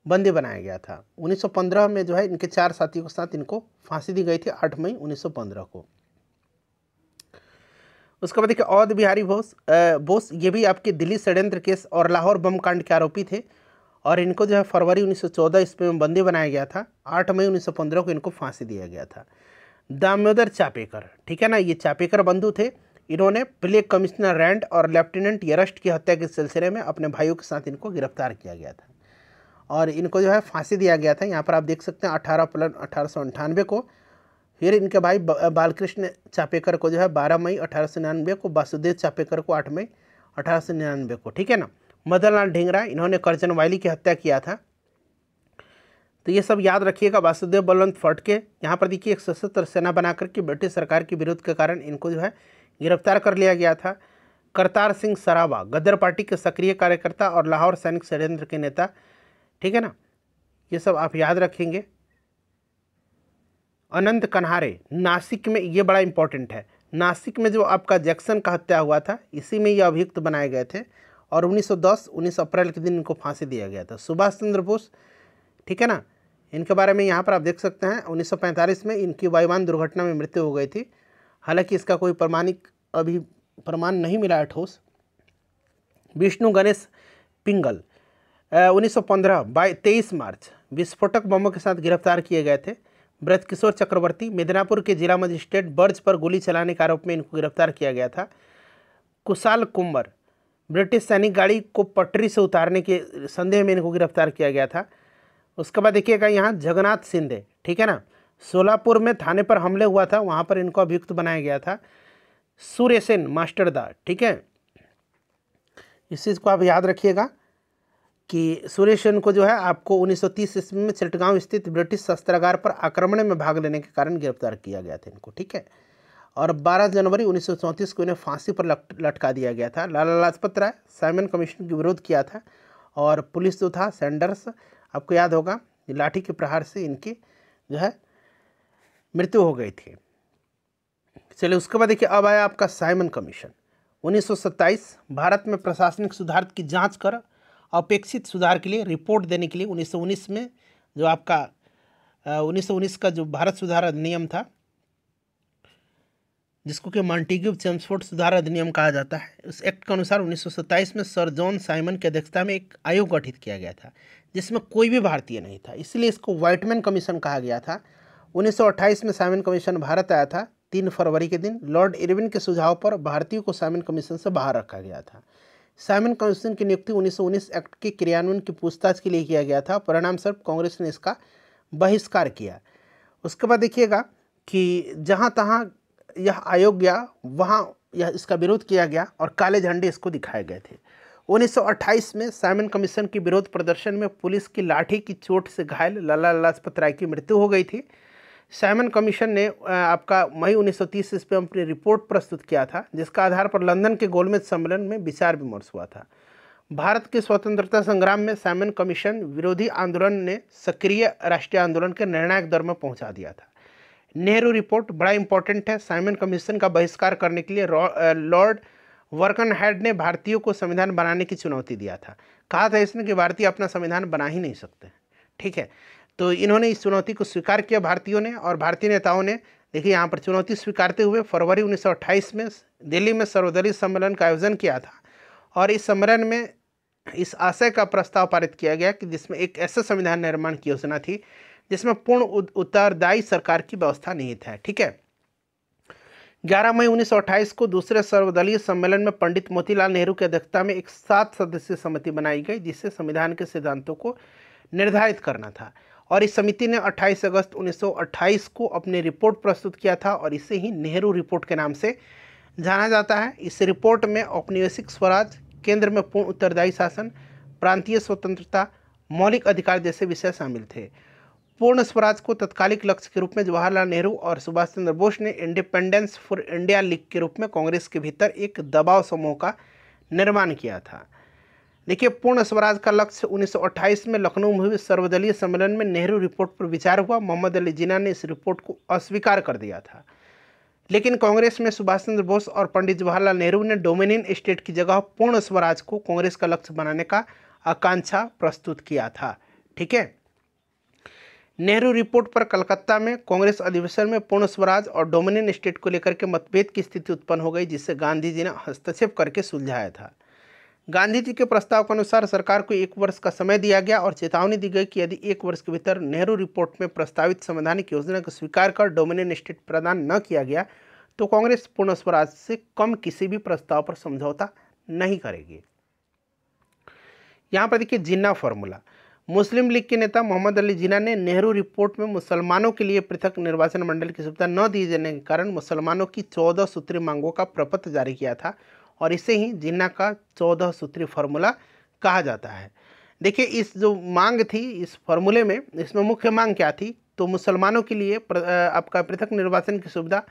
बंदी बनाया गया था। 1915 में जो है इनके 4 साथियों के साथ इनको फांसी दी गई थी 8 मई 1915 को। उसके बाद देखिए अवध बिहारी बोस, ये भी आपके दिल्ली षड्यंत्र केस और लाहौर बम कांड के आरोपी थे और इनको जो है फरवरी 1914 ईस्वी में बंदी बनाया गया था। 8 मई 1915 को इनको फांसी दिया गया था। दामोदर चापेकर, ठीक है ना, ये चापेकर बंधु थे, इन्होंने प्लेग कमिश्नर रैंड और लेफ्टिनेंट एरस्ट की हत्या के सिलसिले में अपने भाइयों के साथ इनको गिरफ्तार किया गया था और इनको जो है फांसी दिया गया था। यहाँ पर आप देख सकते हैं 18 अप्रैल 1898 को। फिर इनके भाई बालकृष्ण चापेकर को जो है 12 मई 1899 को, वासुदेव चापेकर को 8 मई 1899 को, ठीक है ना। मदन लाल ढींगरा, इन्होंने करजन वायली की हत्या किया था, तो ये सब याद रखिएगा। वासुदेव बलवंत फड़के, यहाँ पर देखिए एक सशस्त्र सेना बनाकर के ब्रिटिश सरकार के विरोध के कारण इनको जो है गिरफ्तार कर लिया गया था। करतार सिंह सराबा, गदर पार्टी के सक्रिय कार्यकर्ता और लाहौर सैनिक षड्यंत्र के नेता, ठीक है ना, ये सब आप याद रखेंगे। अनंत कन्हारे, नासिक में, ये बड़ा इंपॉर्टेंट है, नासिक में जो आपका जैक्सन का हत्या हुआ था इसी में ये अभियुक्त बनाए गए थे और 1910 19 अप्रैल के दिन इनको फांसी दिया गया था। सुभाष चंद्र बोस, ठीक है ना, इनके बारे में यहाँ पर आप देख सकते हैं 1945 में इनकी वायुयान दुर्घटना में मृत्यु हो गई थी। हालांकि इसका कोई प्रमाणिक अभी प्रमाण नहीं मिला है ठोस। विष्णु गणेश पिंगल 1915 23 मार्च विस्फोटक बमों के साथ गिरफ्तार किए गए थे। ब्रजकिशोर चक्रवर्ती मिदनापुर के जिला मजिस्ट्रेट बर्ज पर गोली चलाने के आरोप में इनको गिरफ्तार किया गया था। कुशाल कुंवर ब्रिटिश सैनिक गाड़ी को पटरी से उतारने के संदेह में इनको गिरफ्तार किया गया था। उसके बाद देखिएगा यहाँ जगन्नाथ सिंधे, ठीक है ना, सोलापुर में थाने पर हमले हुआ था, वहाँ पर इनको अभियुक्त बनाया गया था। सूर्यसेन मास्टरदा, ठीक है, इस चीज़ को आप याद रखिएगा कि सूर्यसेन को जो है आपको 1930 ईस्वी में चिटगांव स्थित ब्रिटिश शस्त्रागार पर आक्रमण में भाग लेने के कारण गिरफ्तार किया गया था इनको, ठीक है। और 12 जनवरी 1934 को इन्हें फांसी पर लटका दिया गया था। लाला लाजपत राय साइमन कमीशन के विरोध किया था और पुलिस जो था सैंडर्स, आपको याद होगा लाठी के प्रहार से इनकी जो है मृत्यु हो गई थी। चलिए उसके बाद देखिए अब आया आपका साइमन कमीशन। 1927 भारत में प्रशासनिक सुधार की जांच कर अपेक्षित सुधार के लिए रिपोर्ट देने के लिए 1919 में जो आपका 1919 का जो भारत सुधार अधिनियम था, जिसको कि मॉन्टेग्यू चेम्सफोर्ड सुधार अधिनियम कहा जाता है, उस एक्ट के अनुसार 1927 में सर जॉन साइमन की अध्यक्षता में एक आयोग गठित किया गया था जिसमें कोई भी भारतीय नहीं था, इसलिए इसको व्हाइटमैन कमीशन कहा गया था। 1928 में साइमन कमीशन भारत आया था। 3 फरवरी के दिन लॉर्ड इरविन के सुझाव पर भारतीयों को साइमन कमीशन से बाहर रखा गया था। साइमन कमीशन की नियुक्ति 1919 एक्ट के क्रियान्वयन की पूछताछ के लिए किया गया था। परिणामस्वरूप कांग्रेस ने इसका बहिष्कार किया। उसके बाद देखिएगा कि जहाँ तहाँ यह आयोग गया वहाँ यह इसका विरोध किया गया और काले झंडे इसको दिखाए गए थे। 1928 में साइमन कमीशन के विरोध प्रदर्शन में पुलिस की लाठी की चोट से घायल लाला लाजपत राय की मृत्यु हो गई थी। साइमन कमीशन ने आपका मई 1930 ईस्वी में अपनी रिपोर्ट प्रस्तुत किया था, जिसका आधार पर लंदन के गोलमेज सम्मेलन में विचार विमर्श हुआ था। भारत के स्वतंत्रता संग्राम में साइमन कमीशन विरोधी आंदोलन ने सक्रिय राष्ट्रीय आंदोलन के निर्णायक दौर में पहुंचा दिया था। नेहरू रिपोर्ट बड़ा इंपॉर्टेंट है। साइमन कमीशन का बहिष्कार करने के लिए लॉर्ड वर्कनहेड ने भारतीयों को संविधान बनाने की चुनौती दिया था। कहा था इसने कि भारतीय अपना संविधान बना ही नहीं सकते, ठीक है। तो इन्होंने इस चुनौती को स्वीकार किया भारतीयों ने, और भारतीय नेताओं ने देखिए यहाँ पर चुनौती स्वीकारते हुए फरवरी 1928 में दिल्ली में सर्वदलीय सम्मेलन का आयोजन किया था। और इस सम्मेलन में इस आशय का प्रस्ताव पारित किया गया कि जिसमें एक ऐसा संविधान निर्माण की योजना थी जिसमें पूर्ण उत्तरदायी सरकार की व्यवस्था निहित है, ठीक है। 11 मई 1928 को दूसरे सर्वदलीय सम्मेलन में पंडित मोतीलाल नेहरू की अध्यक्षता में एक 7 सदस्यीय समिति बनाई गई, जिससे संविधान के सिद्धांतों को निर्धारित करना था। और इस समिति ने 28 अगस्त 1928 को अपनी रिपोर्ट प्रस्तुत किया था और इसे ही नेहरू रिपोर्ट के नाम से जाना जाता है। इस रिपोर्ट में औपनिवेशिक स्वराज, केंद्र में पूर्ण उत्तरदायी शासन, प्रांतीय स्वतंत्रता, मौलिक अधिकार जैसे विषय शामिल थे। पूर्ण स्वराज को तत्कालिक लक्ष्य के रूप में जवाहरलाल नेहरू और सुभाष चंद्र बोस ने इंडिपेंडेंस फॉर इंडिया लीग के रूप में कांग्रेस के भीतर एक दबाव समूह का निर्माण किया था। देखिए पूर्ण स्वराज का लक्ष्य 1928 में लखनऊ में हुए सर्वदलीय सम्मेलन में नेहरू रिपोर्ट पर विचार हुआ। मोहम्मद अली जिन्ना ने इस रिपोर्ट को अस्वीकार कर दिया था, लेकिन कांग्रेस में सुभाष चंद्र बोस और पंडित जवाहरलाल नेहरू ने डोमिनियन स्टेट की जगह पूर्ण स्वराज को कांग्रेस का लक्ष्य बनाने का आकांक्षा प्रस्तुत किया था, ठीक है। नेहरू रिपोर्ट पर कलकत्ता में कांग्रेस अधिवेशन में पूर्ण स्वराज और डोमिनियन स्टेट को लेकर के मतभेद की स्थिति उत्पन्न हो गई, जिससे गांधी जी ने हस्तक्षेप करके सुलझाया था। गांधी जी के प्रस्ताव के अनुसार सरकार को 1 वर्ष का समय दिया गया और चेतावनी दी गई कि यदि 1 वर्ष के भीतर नेहरू रिपोर्ट में प्रस्तावित संवैधानिक योजना को स्वीकार कर डोमिनियन स्टेट प्रदान न किया गया तो कांग्रेस पूर्ण स्वराज से कम किसी भी प्रस्ताव पर समझौता नहीं करेगी। यहाँ पर देखिए जिन्ना फॉर्मूला। मुस्लिम लीग के नेता मोहम्मद अली जिन्ना ने नेहरू रिपोर्ट में मुसलमानों के लिए पृथक निर्वाचन मंडल की सुविधा न दिए जाने के कारण मुसलमानों की 14 सूत्रीय मांगों का प्रपत्र जारी किया था और इसे ही जिन्ना का 14 सूत्री फार्मूला कहा जाता है। देखिए इस जो मांग थी इस फार्मूले में, इसमें मुख्य मांग क्या थी, तो मुसलमानों के लिए आपका पृथक निर्वाचन की सुविधा,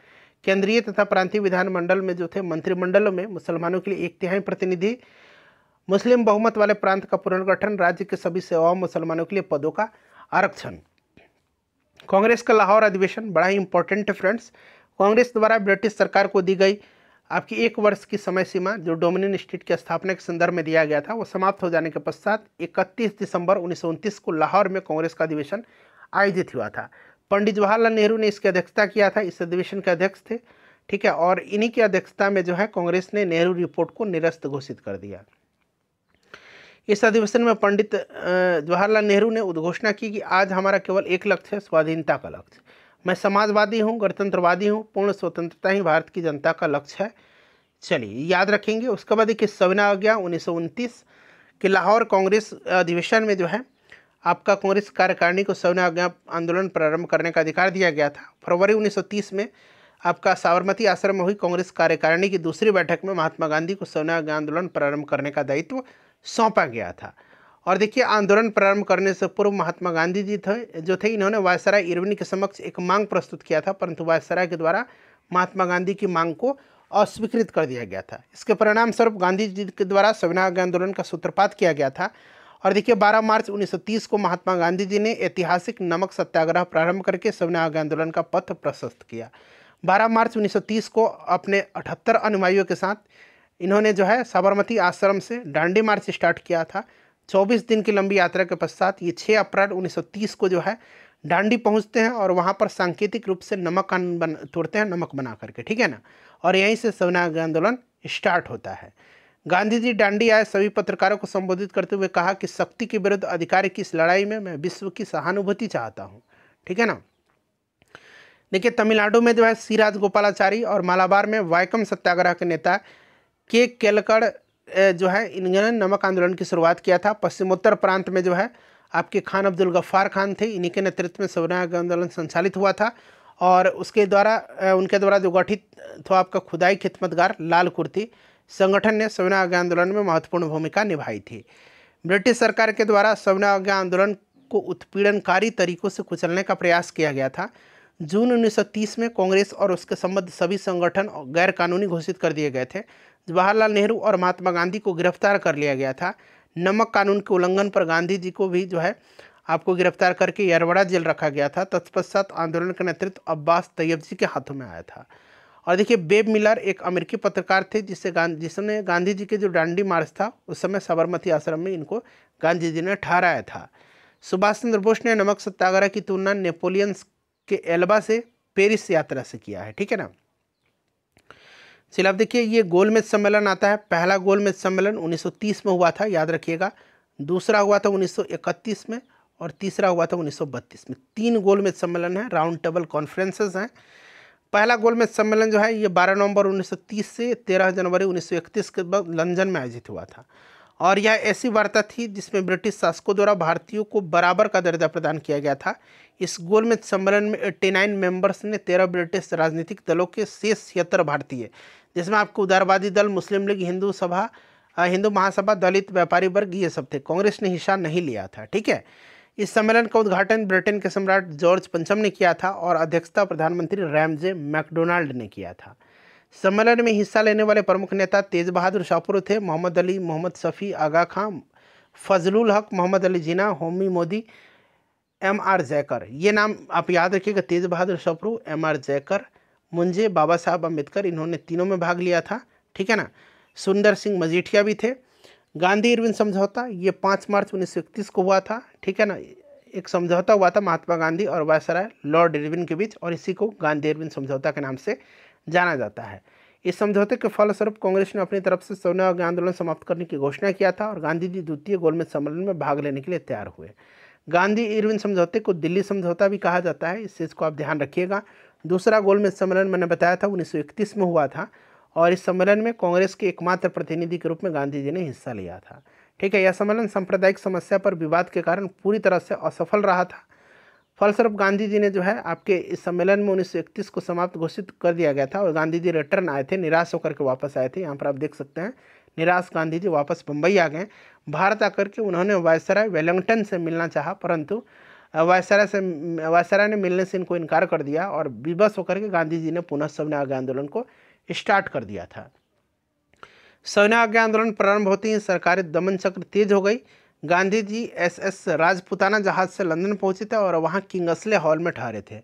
केंद्रीय तथा प्रांतीय विधानमंडल में जो थे मंत्रिमंडलों में मुसलमानों के लिए 1/3 प्रतिनिधि, मुस्लिम बहुमत वाले प्रांत का पुनर्गठन, राज्य के सभी सेवाओं मुसलमानों के लिए पदों का आरक्षण। कांग्रेस का लाहौर अधिवेशन बड़ा ही इंपॉर्टेंट है फ्रेंड्स। कांग्रेस द्वारा ब्रिटिश सरकार को दी गई आपकी 1 वर्ष की समय सीमा जो डोमिनियन स्टेट की स्थापना के संदर्भ में दिया गया था वो समाप्त हो जाने के पश्चात 31 दिसंबर 1929 को लाहौर में कांग्रेस का अधिवेशन आयोजित हुआ था। पंडित जवाहरलाल नेहरू ने इसकी अध्यक्षता किया था, इस अधिवेशन के अध्यक्ष थे। ठीक है, और इन्हीं की अध्यक्षता में जो है कांग्रेस ने नेहरू रिपोर्ट को निरस्त घोषित कर दिया। इस अधिवेशन में पंडित जवाहरलाल नेहरू ने उद्घोषणा की कि आज हमारा केवल एक लक्ष्य है, स्वाधीनता का लक्ष्य। मैं समाजवादी हूँ, गणतंत्रवादी हूँ, पूर्ण स्वतंत्रता ही भारत की जनता का लक्ष्य है। चलिए याद रखेंगे। उसके बाद देखिए सविनय अवज्ञा 1929 के लाहौर कांग्रेस अधिवेशन में जो है आपका कांग्रेस कार्यकारिणी को सविनय अवज्ञा आंदोलन प्रारंभ करने का अधिकार दिया गया था। फरवरी 1930 में आपका साबरमती आश्रम में हुई कांग्रेस कार्यकारिणी की दूसरी बैठक में महात्मा गांधी को सविनय अवज्ञा आंदोलन प्रारंभ करने का दायित्व सौंपा गया था। और देखिए आंदोलन प्रारंभ करने से पूर्व महात्मा गांधी जी थे इन्होंने वायसराय इरविन के समक्ष एक मांग प्रस्तुत किया था, परंतु वायसराय के द्वारा महात्मा गांधी की मांग को अस्वीकृत कर दिया गया था। इसके परिणाम स्वरूप गांधी जी के द्वारा सविनय अवज्ञा आंदोलन का सूत्रपात किया गया था। और देखिए 12 मार्च 1930 को महात्मा गांधी जी ने ऐतिहासिक नमक सत्याग्रह प्रारंभ करके सविनय अवज्ञा आंदोलन का पथ प्रशस्त किया। 12 मार्च 1930 को अपने 78 अनुयायियों के साथ इन्होंने जो है साबरमती आश्रम से डांडी मार्च स्टार्ट किया था। 24 दिन की लंबी यात्रा के पश्चात ये 6 अप्रैल 1930 को जो है डांडी पहुंचते हैं और वहां पर सांकेतिक रूप से नमक कानून तोड़ते हैं, नमक बना करके, ठीक है ना। और यहीं से सविनय अवज्ञा आंदोलन स्टार्ट होता है। गांधी जी डांडी आए, सभी पत्रकारों को संबोधित करते हुए कहा कि शक्ति के विरुद्ध अधिकार की इस लड़ाई में मैं विश्व की सहानुभूति चाहता हूँ, ठीक है ना। देखिए तमिलनाडु में जो है सी राजगोपालाचारी और मालाबार में वायकम सत्याग्रह के नेता के केलकड़ जो है इन्होंने नमक आंदोलन की शुरुआत किया था। पश्चिमोत्तर प्रांत में जो है आपके खान अब्दुल गफ्फार खान थे, इन्हीं के नेतृत्व में सविनय अवज्ञा आंदोलन संचालित हुआ था। और उनके द्वारा जो गठित था आपका खुदाई खिदमतगार लाल कुर्ती संगठन ने सविनय अवज्ञा आंदोलन में महत्वपूर्ण भूमिका निभाई थी। ब्रिटिश सरकार के द्वारा सविनय अवज्ञा आंदोलन को उत्पीड़नकारी तरीकों से कुचलने का प्रयास किया गया था। जून 1930 में कांग्रेस और उसके संबद्ध सभी संगठन गैर कानूनी घोषित कर दिए गए थे। जवाहरलाल नेहरू और महात्मा गांधी को गिरफ्तार कर लिया गया था। नमक कानून के उल्लंघन पर गांधी जी को भी जो है आपको गिरफ्तार करके यरवड़ा जेल रखा गया था। तत्पश्चात आंदोलन का नेतृत्व अब्बास तैयब जी के हाथों में आया था। और देखिए बेब मिलर एक अमेरिकी पत्रकार थे जिसने गांधी जी के जो डांडी मार्च था उस समय साबरमती आश्रम में इनको गांधी जी ने ठहराया था। सुभाष चंद्र बोस ने नमक सत्याग्रह की तुलना नेपोलियन के एल्बा से पेरिस यात्रा से किया है, ठीक है ना। चलिए अब देखिए ये गोलमेज सम्मेलन आता है। पहला गोलमेज सम्मेलन 1930 में हुआ था, याद रखिएगा। दूसरा हुआ था 1931 में और तीसरा हुआ था 1932 में। 3 गोलमेज सम्मेलन है, राउंड टेबल कॉन्फ्रेंसेस हैं। पहला गोलमेज सम्मेलन जो है ये 12 नवंबर 1930 से 13 जनवरी 1931 के बाद लंदन में आयोजित हुआ था। और यह ऐसी वार्ता थी जिसमें ब्रिटिश शासकों द्वारा भारतीयों को बराबर का दर्जा प्रदान किया गया था। इस गोलमेज सम्मेलन में 89 मेंबर्स ने 13 ब्रिटिश राजनीतिक दलों के शेष 76 भारतीय, जिसमें आपको उदारवादी दल, मुस्लिम लीग, हिंदू महासभा, दलित, व्यापारी वर्ग, ये सब थे। कांग्रेस ने हिस्सा नहीं लिया था, ठीक है। इस सम्मेलन का उद्घाटन ब्रिटेन के सम्राट जॉर्ज पंचम ने किया था और अध्यक्षता प्रधानमंत्री रैमजे मैकडोनाल्ड ने किया था। सम्मेलन में हिस्सा लेने वाले प्रमुख नेता तेज बहादुर शाहपुर थे, मोहम्मद अली, मोहम्मद शफी, आगा खां, फजलुल हक, मोहम्मद अली जिन्ना, होमी मोदी, M.R. जयकर। ये नाम आप याद रखिएगा, तेज बहादुर शाहपुर, M.R. जयकर, मुंजे, बाबा साहब अम्बेडकर, इन्होंने तीनों में भाग लिया था, ठीक है ना। सुंदर सिंह मजीठिया भी थे। गांधी इरविन समझौता ये 5 मार्च 1931 को हुआ था, ठीक है ना। एक समझौता हुआ था महात्मा गांधी और वायसराय लॉर्ड इरविन के बीच और इसी को गांधी इरविन समझौता के नाम से जाना जाता है। इस समझौते के फलस्वरूप कांग्रेस ने अपनी तरफ से सविनय अवज्ञा आंदोलन समाप्त करने की घोषणा किया था और गांधी जी द्वितीय गोलमेज सम्मेलन में भाग लेने के लिए तैयार हुए। गांधी इरविन समझौते को दिल्ली समझौता भी कहा जाता है, इस चीज़ को आप ध्यान रखिएगा। दूसरा गोलमेज सम्मेलन मैंने बताया था 1931 में हुआ था और इस सम्मेलन में कांग्रेस के एकमात्र प्रतिनिधि के रूप में गांधी जी ने हिस्सा लिया था, ठीक है। यह सम्मेलन सांप्रदायिक समस्या पर विवाद के कारण पूरी तरह से असफल रहा था। फलस्वरूप गांधी जी ने जो है आपके इस सम्मेलन में 1931 को समाप्त घोषित कर दिया गया था और गांधी जी रिटर्न आए थे, निराश होकर के वापस आए थे। यहाँ पर आप देख सकते हैं निराश गांधी जी वापस बम्बई आ गए। भारत आकर के उन्होंने वायसराय वेलिंगटन से मिलना चाहा, परंतु वायसराय ने मिलने से इनको इनकार कर दिया और विवश होकर के गांधी जी ने पुनः सविनय अवज्ञा आंदोलन को स्टार्ट कर दिया था। सविनय अवज्ञा आंदोलन प्रारंभ होते ही सरकारी दमन चक्र तेज हो गई। गांधी जी SS राजपुताना जहाज से लंदन पहुंचे थे और वहां किंगसले हॉल में ठहरे थे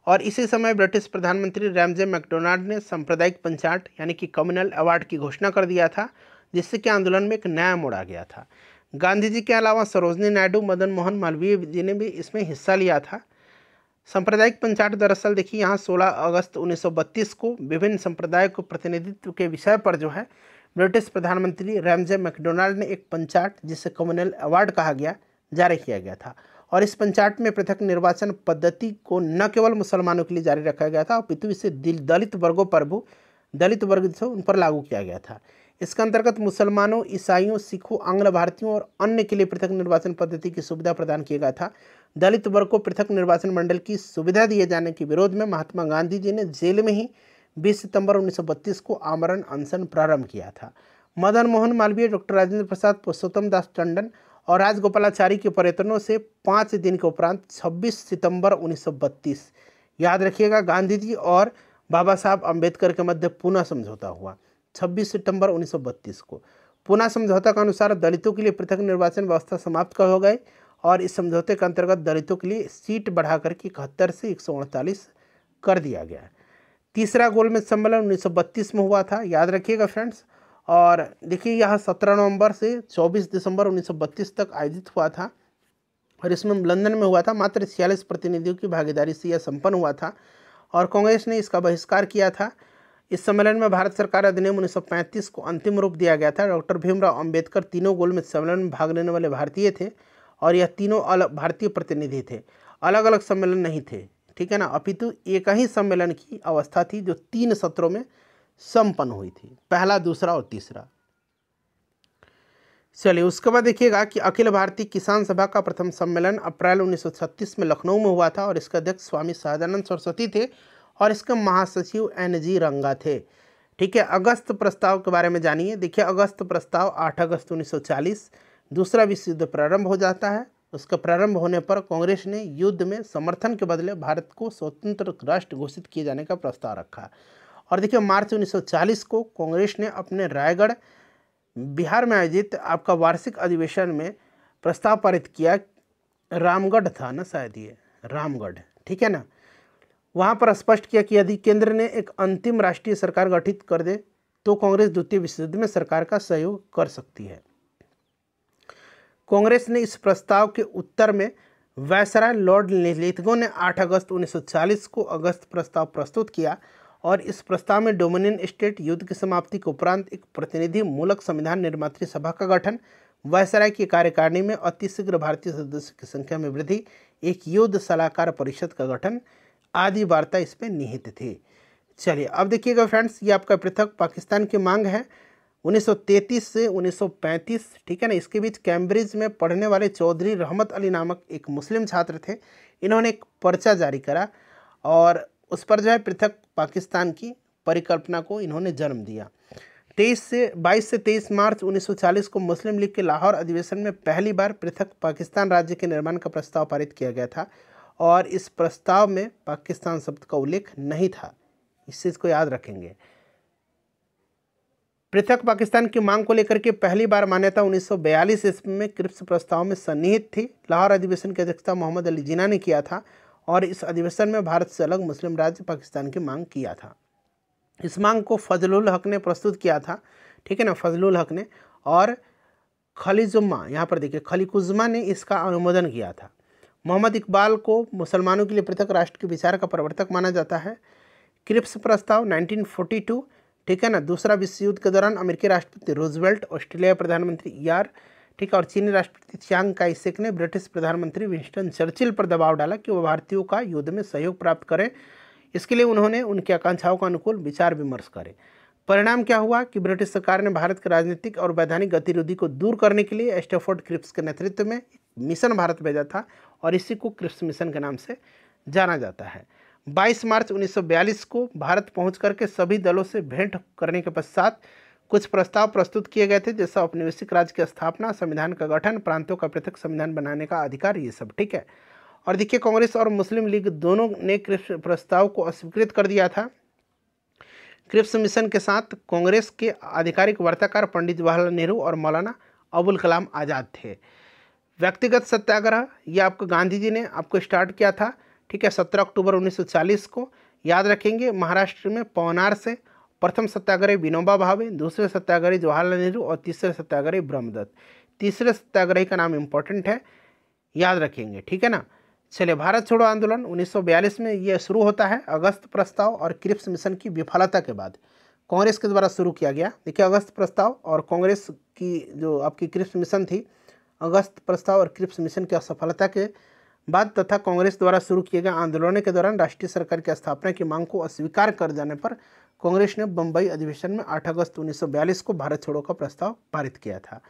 और इसी समय ब्रिटिश प्रधानमंत्री रैमजे मैकडोनाल्ड ने सांप्रदायिक पंचायत यानी कि कम्युनल अवार्ड की घोषणा कर दिया था, जिससे कि आंदोलन में एक नया मोड़ आ गया था। गांधी जी के अलावा सरोजनी नायडू, मदन मोहन मालवीय जी ने भी इसमें हिस्सा लिया था। सांप्रदायिक पंचायत दरअसल देखिए यहाँ 16 अगस्त 1932 को विभिन्न संप्रदाय को प्रतिनिधित्व के विषय पर जो है ब्रिटिश प्रधानमंत्री रैमजे मैकडोनाल्ड ने एक पंचायत, जिसे कम्युनल अवार्ड कहा गया, जारी किया गया था। और इस पंचायत में पृथक निर्वाचन पद्धति को न केवल मुसलमानों के लिए जारी रखा गया था, अपितु इसे दलित वर्गों पर भी, दलित वर्ग से उन पर लागू किया गया था। इसके अंतर्गत मुसलमानों, ईसाइयों, सिखों, आंग्ल भारतीयों और अन्य के लिए पृथक निर्वाचन पद्धति की सुविधा प्रदान किया गया था। दलित वर्ग को पृथक निर्वाचन मंडल की सुविधा दिए जाने के विरोध में महात्मा गांधी जी ने जेल में ही 20 सितंबर 1932 को आमरण अनशन प्रारंभ किया था। मदन मोहन मालवीय, डॉक्टर राजेंद्र प्रसाद, पुरुषोत्तम दास टंडन और राजगोपालाचारी के प्रयत्नों से 5 दिन के उपरांत 26 सितंबर 1932, याद रखिएगा, गांधी जी और बाबा साहब अम्बेडकर के मध्य पुनः समझौता हुआ 26 सितंबर 1932 को। पुनः समझौता के अनुसार दलितों के लिए पृथक निर्वाचन व्यवस्था समाप्त हो गई और इस समझौते के अंतर्गत दलितों के लिए सीट बढ़ाकर के 71 से 148 कर दिया गया। तीसरा गोलमेज सम्मेलन 1932 में हुआ था, याद रखिएगा फ्रेंड्स। और देखिए यह 17 नवंबर से 24 दिसंबर 1932 तक आयोजित हुआ था और इसमें लंदन में हुआ था। मात्र 46 प्रतिनिधियों की भागीदारी से यह संपन्न हुआ था और कांग्रेस ने इसका बहिष्कार किया था। इस सम्मेलन में भारत सरकार अधिनियम 1935 को अंतिम रूप दिया गया था। डॉक्टर भीमराव अंबेडकर तीनों गोलमेज सम्मेलन में भाग लेने वाले भारतीय थे और यह तीनों अलग भारतीय प्रतिनिधि थे, अलग अलग सम्मेलन नहीं थे, ठीक है ना, अपितु एक ही सम्मेलन की अवस्था थी जो 3 सत्रों में संपन्न हुई थी, पहला, दूसरा और तीसरा। चलिए उसके बाद देखिएगा कि अखिल भारतीय किसान सभा का प्रथम सम्मेलन अप्रैल 1936 में लखनऊ में हुआ था और इसके अध्यक्ष स्वामी सहजानंद सरस्वती थे और इसके महासचिव NG रंगा थे। ठीक है, अगस्त प्रस्ताव के बारे में जानिए। देखिए अगस्त प्रस्ताव 8 अगस्त 1940 दूसरा विश्व युद्ध प्रारंभ हो जाता है। उसका प्रारंभ होने पर कांग्रेस ने युद्ध में समर्थन के बदले भारत को स्वतंत्र राष्ट्र घोषित किए जाने का प्रस्ताव रखा। और देखिए मार्च 1940 को कांग्रेस ने अपने रायगढ़ बिहार में आयोजित आपका वार्षिक अधिवेशन में प्रस्ताव पारित किया। रामगढ़ था ना शायद, ये रामगढ़, ठीक है ना। वहाँ पर स्पष्ट किया कि यदि केंद्र ने एक अंतिम राष्ट्रीय सरकार गठित कर दे तो कांग्रेस द्वितीय विश्व युद्ध में सरकार का सहयोग कर सकती है। कांग्रेस ने इस प्रस्ताव के उत्तर में वायसराय लॉर्ड लिथगो ने 8 अगस्त 1940 को अगस्त प्रस्ताव प्रस्तुत किया और इस प्रस्ताव में डोमिनियन स्टेट, युद्ध की समाप्ति के उपरांत एक प्रतिनिधि मूलक संविधान निर्मात्री सभा का गठन, वायसराय की कार्यकारिणी में अतिशीघ्र भारतीय सदस्यों की संख्या में वृद्धि, एक युद्ध सलाहकार परिषद का गठन आदि वार्ता इसमें निहित थी। चलिए अब देखिएगा फ्रेंड्स, ये आपका पृथक पाकिस्तान की मांग है 1933 से 1935, ठीक है ना। इसके बीच कैम्ब्रिज में पढ़ने वाले चौधरी रहमत अली नामक एक मुस्लिम छात्र थे। इन्होंने एक पर्चा जारी करा और उस पर जो है पृथक पाकिस्तान की परिकल्पना को इन्होंने जन्म दिया। 22 से 23 मार्च 1940 को मुस्लिम लीग के लाहौर अधिवेशन में पहली बार पृथक पाकिस्तान राज्य के निर्माण का प्रस्ताव पारित किया गया था और इस प्रस्ताव में पाकिस्तान शब्द का उल्लेख नहीं था। इस चीज़ को याद रखेंगे। पृथक पाकिस्तान की मांग को लेकर के पहली बार मान्यता 1942 ईस्वी में क्रिप्स प्रस्ताव में सन्निहित थी। लाहौर अधिवेशन की अध्यक्षता मोहम्मद अली जिन्ना ने किया था और इस अधिवेशन में भारत से अलग मुस्लिम राज्य पाकिस्तान की मांग किया था। इस मांग को फजलुल हक ने प्रस्तुत किया था, ठीक है ना, फजलुल हक ने, और खलीजुम्मा, यहाँ पर देखिए खलीकुज्मा ने इसका अनुमोदन किया था। मोहम्मद इकबाल को मुसलमानों के लिए पृथक राष्ट्र के विचार का प्रवर्तक माना जाता है। क्रिप्स प्रस्ताव 1942, ठीक है ना, दूसरा विश्व युद्ध के दौरान अमेरिकी राष्ट्रपति रूजवेल्ट, ऑस्ट्रेलिया प्रधानमंत्री ईआर, ठीक है, और चीनी राष्ट्रपति चियांग काई शेक ने ब्रिटिश प्रधानमंत्री विंस्टन चर्चिल पर दबाव डाला कि वह भारतीयों का युद्ध में सहयोग प्राप्त करें। इसके लिए उन्होंने उनकी आकांक्षाओं का अनुकूल विचार विमर्श करे। परिणाम क्या हुआ कि ब्रिटिश सरकार ने भारत के राजनीतिक और वैधानिक गतिविधि को दूर करने के लिए स्टैफोर्ड क्रिप्स के नेतृत्व में मिशन भारत भेजा था और इसी को क्रिप्स मिशन के नाम से जाना जाता है। 22 मार्च 1942 को भारत पहुंच करके सभी दलों से भेंट करने के पश्चात कुछ प्रस्ताव प्रस्तुत किए गए थे, जैसा औपनिवेशिक राज्य की स्थापना, संविधान का गठन, प्रांतों का पृथक संविधान बनाने का अधिकार, ये सब, ठीक है। और देखिए कांग्रेस और मुस्लिम लीग दोनों ने क्रिप्स प्रस्ताव को अस्वीकृत कर दिया था। क्रिप्स मिशन के साथ कांग्रेस के आधिकारिक वार्ताकार पंडित जवाहरलाल नेहरू और मौलाना अबुल कलाम आज़ाद थे। व्यक्तिगत सत्याग्रह ये आपको गांधी जी ने आपको स्टार्ट किया था, ठीक है, 17 अक्टूबर 1940 को। याद रखेंगे महाराष्ट्र में पवनार से प्रथम सत्याग्रही विनोबा भावे, दूसरे सत्याग्रही जवाहरलाल नेहरू और तीसरे सत्याग्रही ब्रह्मदत्त। तीसरे सत्याग्रही का नाम इंपॉर्टेंट है, याद रखेंगे, ठीक है ना। चलिए, भारत छोड़ो आंदोलन 1942 में ये शुरू होता है अगस्त प्रस्ताव और क्रिप्स मिशन की विफलता के बाद कांग्रेस के द्वारा शुरू किया गया। देखिए, अगस्त प्रस्ताव और कांग्रेस की जो आपकी क्रिप्स मिशन थी, अगस्त प्रस्ताव और क्रिप्स मिशन की असफलता के बाद तथा कांग्रेस द्वारा शुरू किए गए आंदोलनों के दौरान राष्ट्रीय सरकार की स्थापना की मांग को अस्वीकार कर जाने पर कांग्रेस ने बम्बई अधिवेशन में 8 अगस्त 1942 को भारत छोड़ो का प्रस्ताव पारित किया था।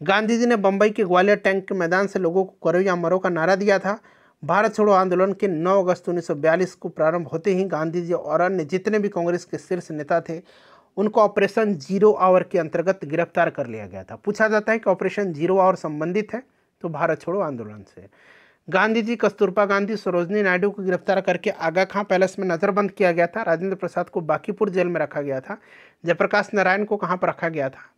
गांधी जी ने बम्बई के ग्वालियर टैंक के मैदान से लोगों को करो या मरो का नारा दिया था। भारत छोड़ो आंदोलन के 9 अगस्त 1942 को प्रारंभ होते ही गांधी जी और अन्य जितने भी कांग्रेस के शीर्ष नेता थे उनको ऑपरेशन जीरो आवर के अंतर्गत गिरफ्तार कर लिया गया था। पूछा जाता है कि ऑपरेशन जीरो आवर संबंधित है तो भारत छोड़ो आंदोलन से। गांधी जी, कस्तूरबा गांधी, सरोजनी नायडू को गिरफ्तार करके आगा खां पैलेस में नजरबंद किया गया था। राजेंद्र प्रसाद को बांकीपुर जेल में रखा गया था। जयप्रकाश नारायण को कहाँ पर रखा गया था?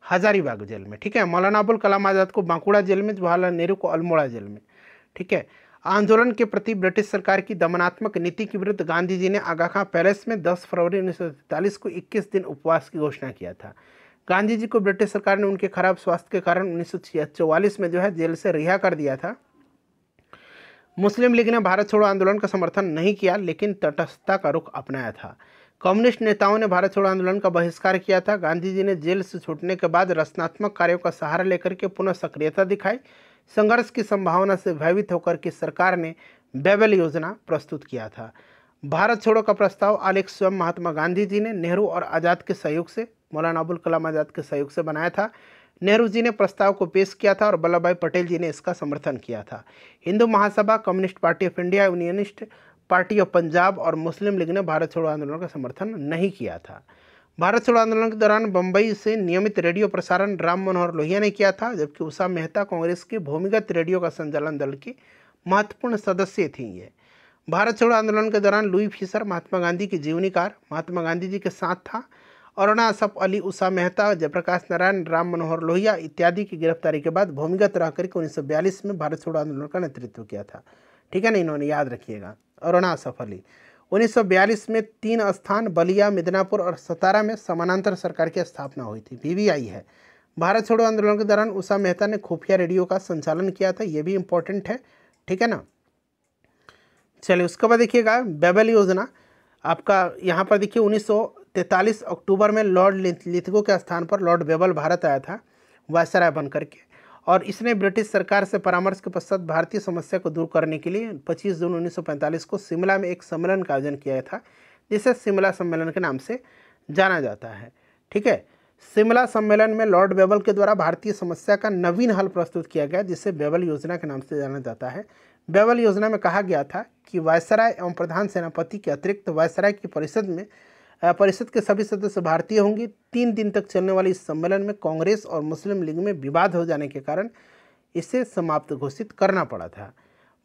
हजारीबाग जेल में, ठीक है। मौलाना अबुल कलाम आज़ाद को बांकुड़ा जेल में, जवाहरलाल नेहरू को अल्मोड़ा जेल में, ठीक है। आंदोलन के प्रति ब्रिटिश सरकार की दमनात्मक नीति के विरुद्ध गांधी जी ने आगा खां पैलेस में 10 फरवरी 1943 को 21 दिन उपवास की घोषणा किया था। गांधी जी को ब्रिटिश सरकार ने उनके खराब स्वास्थ्य के कारण 1944 में जो है जेल से रिहा कर दिया था। मुस्लिम लीग ने भारत छोड़ो आंदोलन का समर्थन नहीं किया लेकिन तटस्थता का रुख अपनाया था। कम्युनिस्ट नेताओं ने भारत छोड़ो आंदोलन का बहिष्कार किया था। गांधी जी ने जेल से छूटने के बाद रचनात्मक कार्यों का सहारा लेकर के पुनः सक्रियता दिखाई। संघर्ष की संभावना से भयभीत होकर के सरकार ने बेबल योजना प्रस्तुत किया था। भारत छोड़ो का प्रस्ताव आलेख स्वयं महात्मा गांधी जी ने नेहरू और आज़ाद के सहयोग से, मौलाना अबुल कलाम आज़ाद के सहयोग से बनाया था। नेहरू जी ने प्रस्ताव को पेश किया था और वल्लभ भाई पटेल जी ने इसका समर्थन किया था। Hindu Mahasabha, Communist Party of India, Unionist Party of Punjab और मुस्लिम लीग ने भारत छोड़ो आंदोलन का समर्थन नहीं किया था। भारत छोड़ो आंदोलन के दौरान बम्बई से नियमित रेडियो प्रसारण राम मनोहर लोहिया ने किया था, जबकि उषा मेहता कांग्रेस के भूमिगत रेडियो का संचालन दल की महत्वपूर्ण सदस्य थी। ये भारत छोड़ो आंदोलन के दौरान लुई फिशर महात्मा गांधी की जीवनीकार महात्मा गांधी जी के साथ था। अरुणा असफ अली, उषा मेहता, जयप्रकाश नारायण, राम मनोहर लोहिया इत्यादि की गिरफ्तारी के बाद भूमिगत रह करके 1942 में भारत छोड़ो आंदोलन का नेतृत्व किया था, ठीक है ना। इन्होंने याद रखिएगा, अरुणा असफ अली। 1942 में 3 स्थान बलिया, मिदनापुर और सतारा में समानांतर सरकार की स्थापना हुई थी, VVI है। भारत छोड़ो आंदोलन के दौरान उषा मेहता ने खुफिया रेडियो का संचालन किया था, ये भी इंपॉर्टेंट है, ठीक है ना। चलिए, उसके बाद देखिएगा बेबल योजना आपका यहाँ पर देखिए 1943 अक्टूबर में लॉर्ड लिथगो के स्थान पर लॉर्ड बेबल भारत आया था वायसराय बन करके, और इसने ब्रिटिश सरकार से परामर्श के पश्चात भारतीय समस्या को दूर करने के लिए 25 जून 1945 को शिमला में एक सम्मेलन का आयोजन किया था, जिसे शिमला सम्मेलन के नाम से जाना जाता है, ठीक है। शिमला सम्मेलन में लॉर्ड बेबल के द्वारा भारतीय समस्या का नवीन हल प्रस्तुत किया गया, जिसे बेबल योजना के नाम से जाना जाता है। बेबल योजना में कहा गया था कि वायसराय एवं प्रधान सेनापति के अतिरिक्त वायसराय की परिषद के सभी सदस्य भारतीय होंगे। 3 दिन तक चलने वाली इस सम्मेलन में कांग्रेस और मुस्लिम लीग में विवाद हो जाने के कारण इसे समाप्त घोषित करना पड़ा था।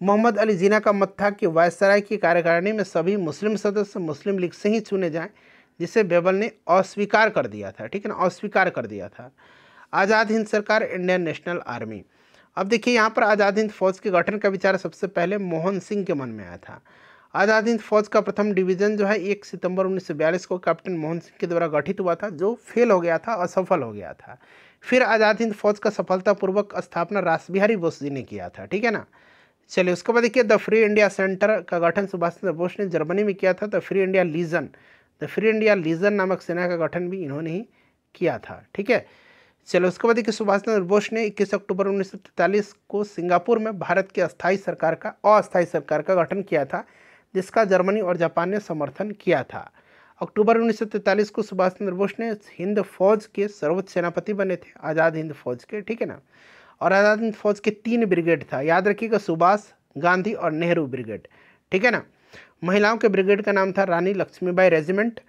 मोहम्मद अली जिन्ना का मत था कि वायसराय की कार्यकारिणी में सभी मुस्लिम सदस्य मुस्लिम लीग से ही चुने जाएं, जिसे बेबल ने अस्वीकार कर दिया था, ठीक है ना, अस्वीकार कर दिया था। आज़ाद हिंद सरकार, इंडियन नेशनल आर्मी। अब देखिए यहाँ पर आज़ाद हिंद फौज के गठन का विचार सबसे पहले मोहन सिंह के मन में आया था। आज़ाद हिंद फौज का प्रथम डिवीज़न जो है 1 सितंबर 1942 को कैप्टन मोहन सिंह के द्वारा गठित हुआ था, जो फेल हो गया था, असफल हो गया था। फिर आज़ाद हिंद फौज का सफलतापूर्वक स्थापना रासबिहारी बोस जी ने किया था, ठीक है ना। चलिए, उसके बाद देखिए द फ्री इंडिया सेंटर का गठन सुभाष चंद्र बोस ने जर्मनी में किया था। द फ्री इंडिया लीजन नामक सेना का गठन भी इन्होंने ही किया था, ठीक है। चलो, उसके बाद देखिए सुभाष चंद्र बोस ने 21 अक्टूबर 1943 को सिंगापुर में भारत की अस्थायी सरकार का गठन किया था, जिसका जर्मनी और जापान ने समर्थन किया था। अक्टूबर 1943 को सुभाष चंद्र बोस ने हिंद फौज के सर्वोच्च सेनापति बने थे, आज़ाद हिंद फौज के, ठीक है ना। और आज़ाद हिंद फौज के 3 ब्रिगेड था, याद रखिएगा, सुभाष, गांधी और नेहरू ब्रिगेड, ठीक है ना। महिलाओं के ब्रिगेड का नाम था रानी लक्ष्मीबाई रेजिमेंट।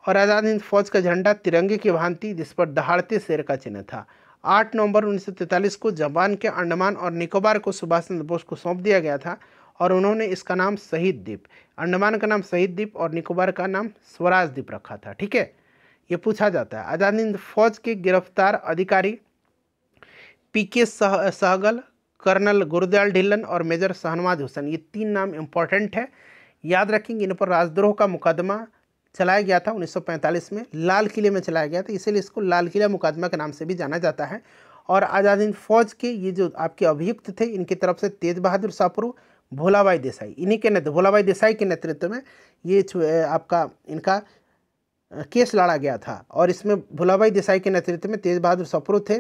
और आज़ाद हिंद फौज का झंडा तिरंगे की भांति, जिस पर दहाड़ते शेर का चिन्ह था। 8 नवंबर 1943 को जापान के अंडमान और निकोबार को सुभाष चंद्र बोस को सौंप दिया गया था और उन्होंने इसका नाम शहीद द्वीप, अंडमान का नाम शहीद द्वीप और निकोबार का नाम स्वराज द्वीप रखा था, ठीक है। ये पूछा जाता है। आज़ाद हिंद फौज के गिरफ्तार अधिकारी PK सहगल, कर्नल गुरुदयाल ढिल्लन और मेजर शहनवाज हुसैन। ये 3 नाम इंपॉर्टेंट है, याद रखेंगे। इन पर राजद्रोह का मुकदमा चलाया गया था 1945 में, लाल किले में चलाया गया था, इसीलिए इसको लाल किला मुकदमा के नाम से भी जाना जाता है। और आज़ाद हिंद फौज के ये जो आपके अभियुक्त थे, इनकी तरफ से तेज बहादुर सापरू, भोलाबाई देसाई, इन्हीं के भोलाबाई देसाई के नेतृत्व में ये आपका इनका केस लड़ा गया था। और इसमें भोलाबाई देसाई के नेतृत्व में तेज बहादुर सापरू थे,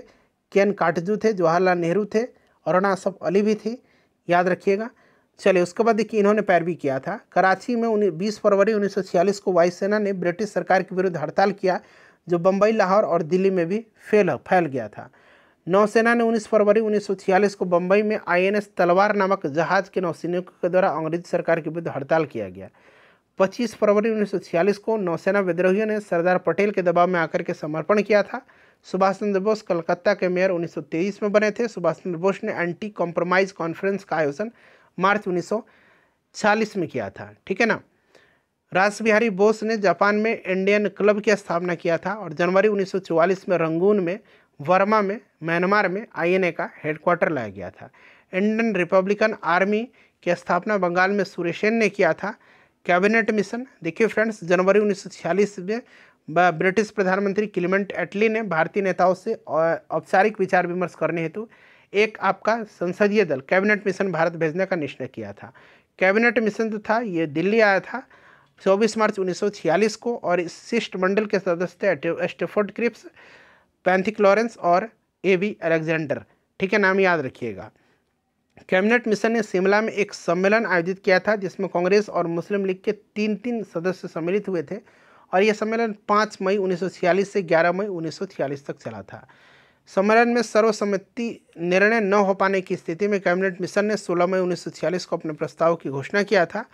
केएन काटजू थे, जवाहरलाल नेहरू थे और राणा असफ अली भी थी, याद रखिएगा। चलिए, उसके बाद देखिए इन्होंने पैरवी किया था। कराची में 20 फरवरी 1946 को वायुसेना ने ब्रिटिश सरकार के विरुद्ध हड़ताल किया, जो बम्बई, लाहौर और दिल्ली में भी फैल गया था। नौसेना ने 19 फरवरी 1946 को बम्बई में INS तलवार नामक जहाज के नौसैनिकों के द्वारा अंग्रेजी सरकार के विरुद्ध हड़ताल किया गया। 25 फरवरी 1946 को नौसेना विद्रोहियों ने सरदार पटेल के दबाव में आकर के समर्पण किया था। सुभाष चंद्र बोस कलकत्ता के मेयर 1923 में बने थे। सुभाष चंद्र बोस ने एंटी कॉम्प्रोमाइज कॉन्फ्रेंस का आयोजन मार्च 1946 में किया था, ठीक है ना। रास बिहारी बोस ने जापान में इंडियन क्लब की स्थापना किया था। और जनवरी 1944 में रंगून में, वर्मा में, म्यांमार में INA का हेडक्वार्टर लाया गया था। इंडियन रिपब्लिकन आर्मी की स्थापना बंगाल में सुरेशेन ने किया था। कैबिनेट मिशन देखिए फ्रेंड्स, जनवरी 1946 में ब्रिटिश प्रधानमंत्री क्लीमेंट एटली ने भारतीय नेताओं से औपचारिक विचार विमर्श करने हेतु एक आपका संसदीय दल कैबिनेट मिशन भारत भेजने का निश्चय किया था। कैबिनेट मिशन जो था ये दिल्ली आया था 24 मार्च 1946 को। और इस शिष्टमंडल के सदस्य थे स्टेफोर्ड क्रिप्स, पैंथिक लॉरेंस और AB अलेक्जेंडर, ठीक है, नाम याद रखिएगा। कैबिनेट मिशन ने शिमला में एक सम्मेलन आयोजित किया था, जिसमें कांग्रेस और मुस्लिम लीग के 3 सदस्य सम्मिलित हुए थे। और यह सम्मेलन 5 मई 1946 से 11 मई 1946 तक चला था। सम्मेलन में सर्वसम्मति निर्णय न हो पाने की स्थिति में कैबिनेट मिशन ने 16 मई 1946 को अपने प्रस्ताव की घोषणा किया था।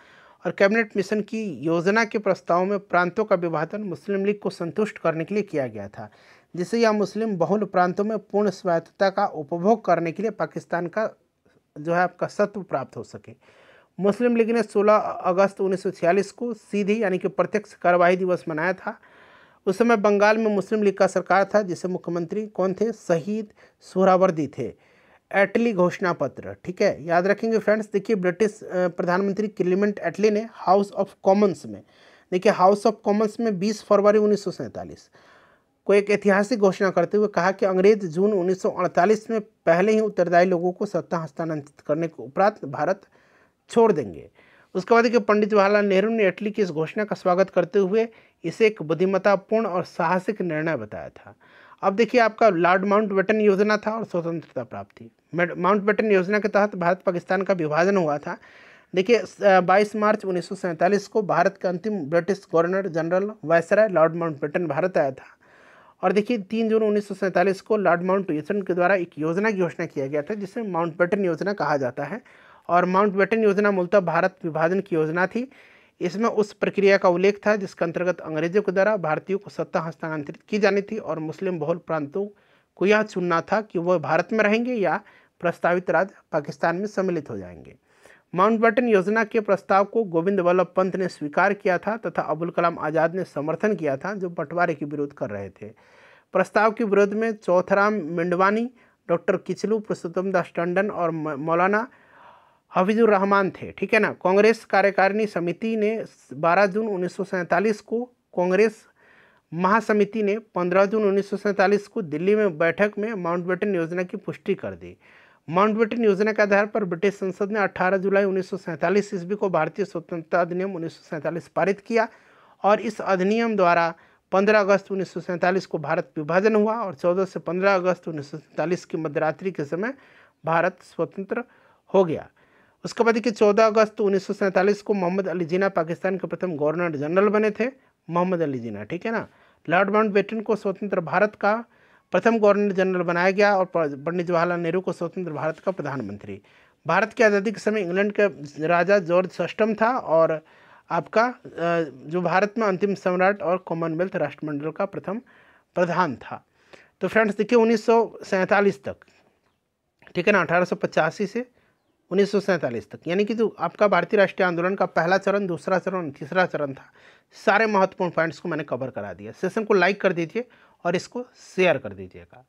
और कैबिनेट मिशन की योजना के प्रस्ताव में प्रांतों का विभाजन मुस्लिम लीग को संतुष्ट करने के लिए किया गया था, जिससे यह मुस्लिम बहुल प्रांतों में पूर्ण स्वायत्तता का उपभोग करने के लिए पाकिस्तान का जो है आपका सत्व प्राप्त हो सके। मुस्लिम लीग ने 16 अगस्त 1946 को सीधी यानी कि प्रत्यक्ष कार्यवाही दिवस मनाया था। उस समय बंगाल में मुस्लिम लीग का सरकार था, जिसे मुख्यमंत्री कौन थे? शहीद सोहरावर्दी थे। एटली घोषणा पत्र, ठीक है, याद रखेंगे फ्रेंड्स। देखिए ब्रिटिश प्रधानमंत्री क्लीमेंट एटली ने हाउस ऑफ कॉमन्स में, देखिए हाउस ऑफ कॉमन्स में 20 फरवरी 1947 को एक ऐतिहासिक घोषणा करते हुए कहा कि अंग्रेज जून 1948 में पहले ही उत्तरदायी लोगों को सत्ता हस्तांतरित करने के उपरांत भारत छोड़ देंगे। उसके बाद देखिए पंडित जवाहरलाल नेहरू ने एटली की इस घोषणा का स्वागत करते हुए इसे एक बुद्धिमत्तापूर्ण और साहसिक निर्णय बताया था। अब देखिए आपका लॉर्ड माउंटबेटन योजना था और स्वतंत्रता प्राप्ति। माउंटबेटन योजना के तहत भारत पाकिस्तान का विभाजन हुआ था। देखिए 22 मार्च 1947 को भारत के अंतिम British governor general viceroy Lord Mountbatten Bharat आया था। और देखिए 3 जून 1947 को लॉर्ड माउंटबेटन के द्वारा एक योजना की घोषणा किया गया था, जिसे माउंटबेटन योजना कहा जाता है। और माउंटबेटन योजना मूलतः भारत विभाजन की योजना थी। इसमें उस प्रक्रिया का उल्लेख था जिसके अंतर्गत अंग्रेजों के द्वारा भारतीयों को सत्ता हस्तांतरित की जानी थी और मुस्लिम बहुल प्रांतों को यह चुनना था कि वह भारत में रहेंगे या प्रस्तावित राज्य पाकिस्तान में सम्मिलित हो जाएंगे। माउंटबेटन योजना के प्रस्ताव को गोविंद वल्लभ पंत ने स्वीकार किया था तथा अबुल कलाम आज़ाद ने समर्थन किया था, जो बंटवारे के विरोध कर रहे थे। प्रस्ताव के विरोध में चौथराम मिंडवानी, डॉक्टर किचलू, पुरुषोत्तम दास टंडन और मौलाना हफीजुर रहमान थे, ठीक है ना। कांग्रेस कार्यकारिणी समिति ने 12 जून 1947 को, कांग्रेस महासमिति ने 15 जून 1947 को दिल्ली में बैठक में माउंटबेटन योजना की पुष्टि कर दी। माउंटबेटन योजना के आधार पर ब्रिटिश संसद ने 18 जुलाई 1947 ईस्वी को भारतीय स्वतंत्रता अधिनियम 1947 पारित किया और इस अधिनियम द्वारा 15 अगस्त 1947 को भारत विभाजन हुआ और 14 से 15 अगस्त 1947 की मध्यरात्रि के समय भारत स्वतंत्र हो गया। उसके बाद कि 14 अगस्त 1947 को मोहम्मद अली जिन्ना पाकिस्तान के प्रथम गवर्नर जनरल बने थे, मोहम्मद अली जिन्ना, ठीक है ना। लॉर्ड माउंटबेटन को स्वतंत्र भारत का प्रथम गवर्नर जनरल बनाया गया और पंडित जवाहरलाल नेहरू को स्वतंत्र भारत का प्रधानमंत्री। भारत की आज़ादी के समय इंग्लैंड के राजा जॉर्ज षष्ठम था और आपका जो भारत में अंतिम सम्राट और कॉमनवेल्थ राष्ट्रमंडल का प्रथम प्रधान था। तो फ्रेंड्स देखिए 1947 तक, ठीक है ना, 1885 से 1947 तक, यानी कि जो आपका भारतीय राष्ट्रीय आंदोलन का पहला चरण, दूसरा चरण, तीसरा चरण था। सारे महत्वपूर्ण पॉइंट्स को मैंने कवर करा दिया। सेशन को लाइक कर दीजिए और इसको शेयर कर दीजिएगा।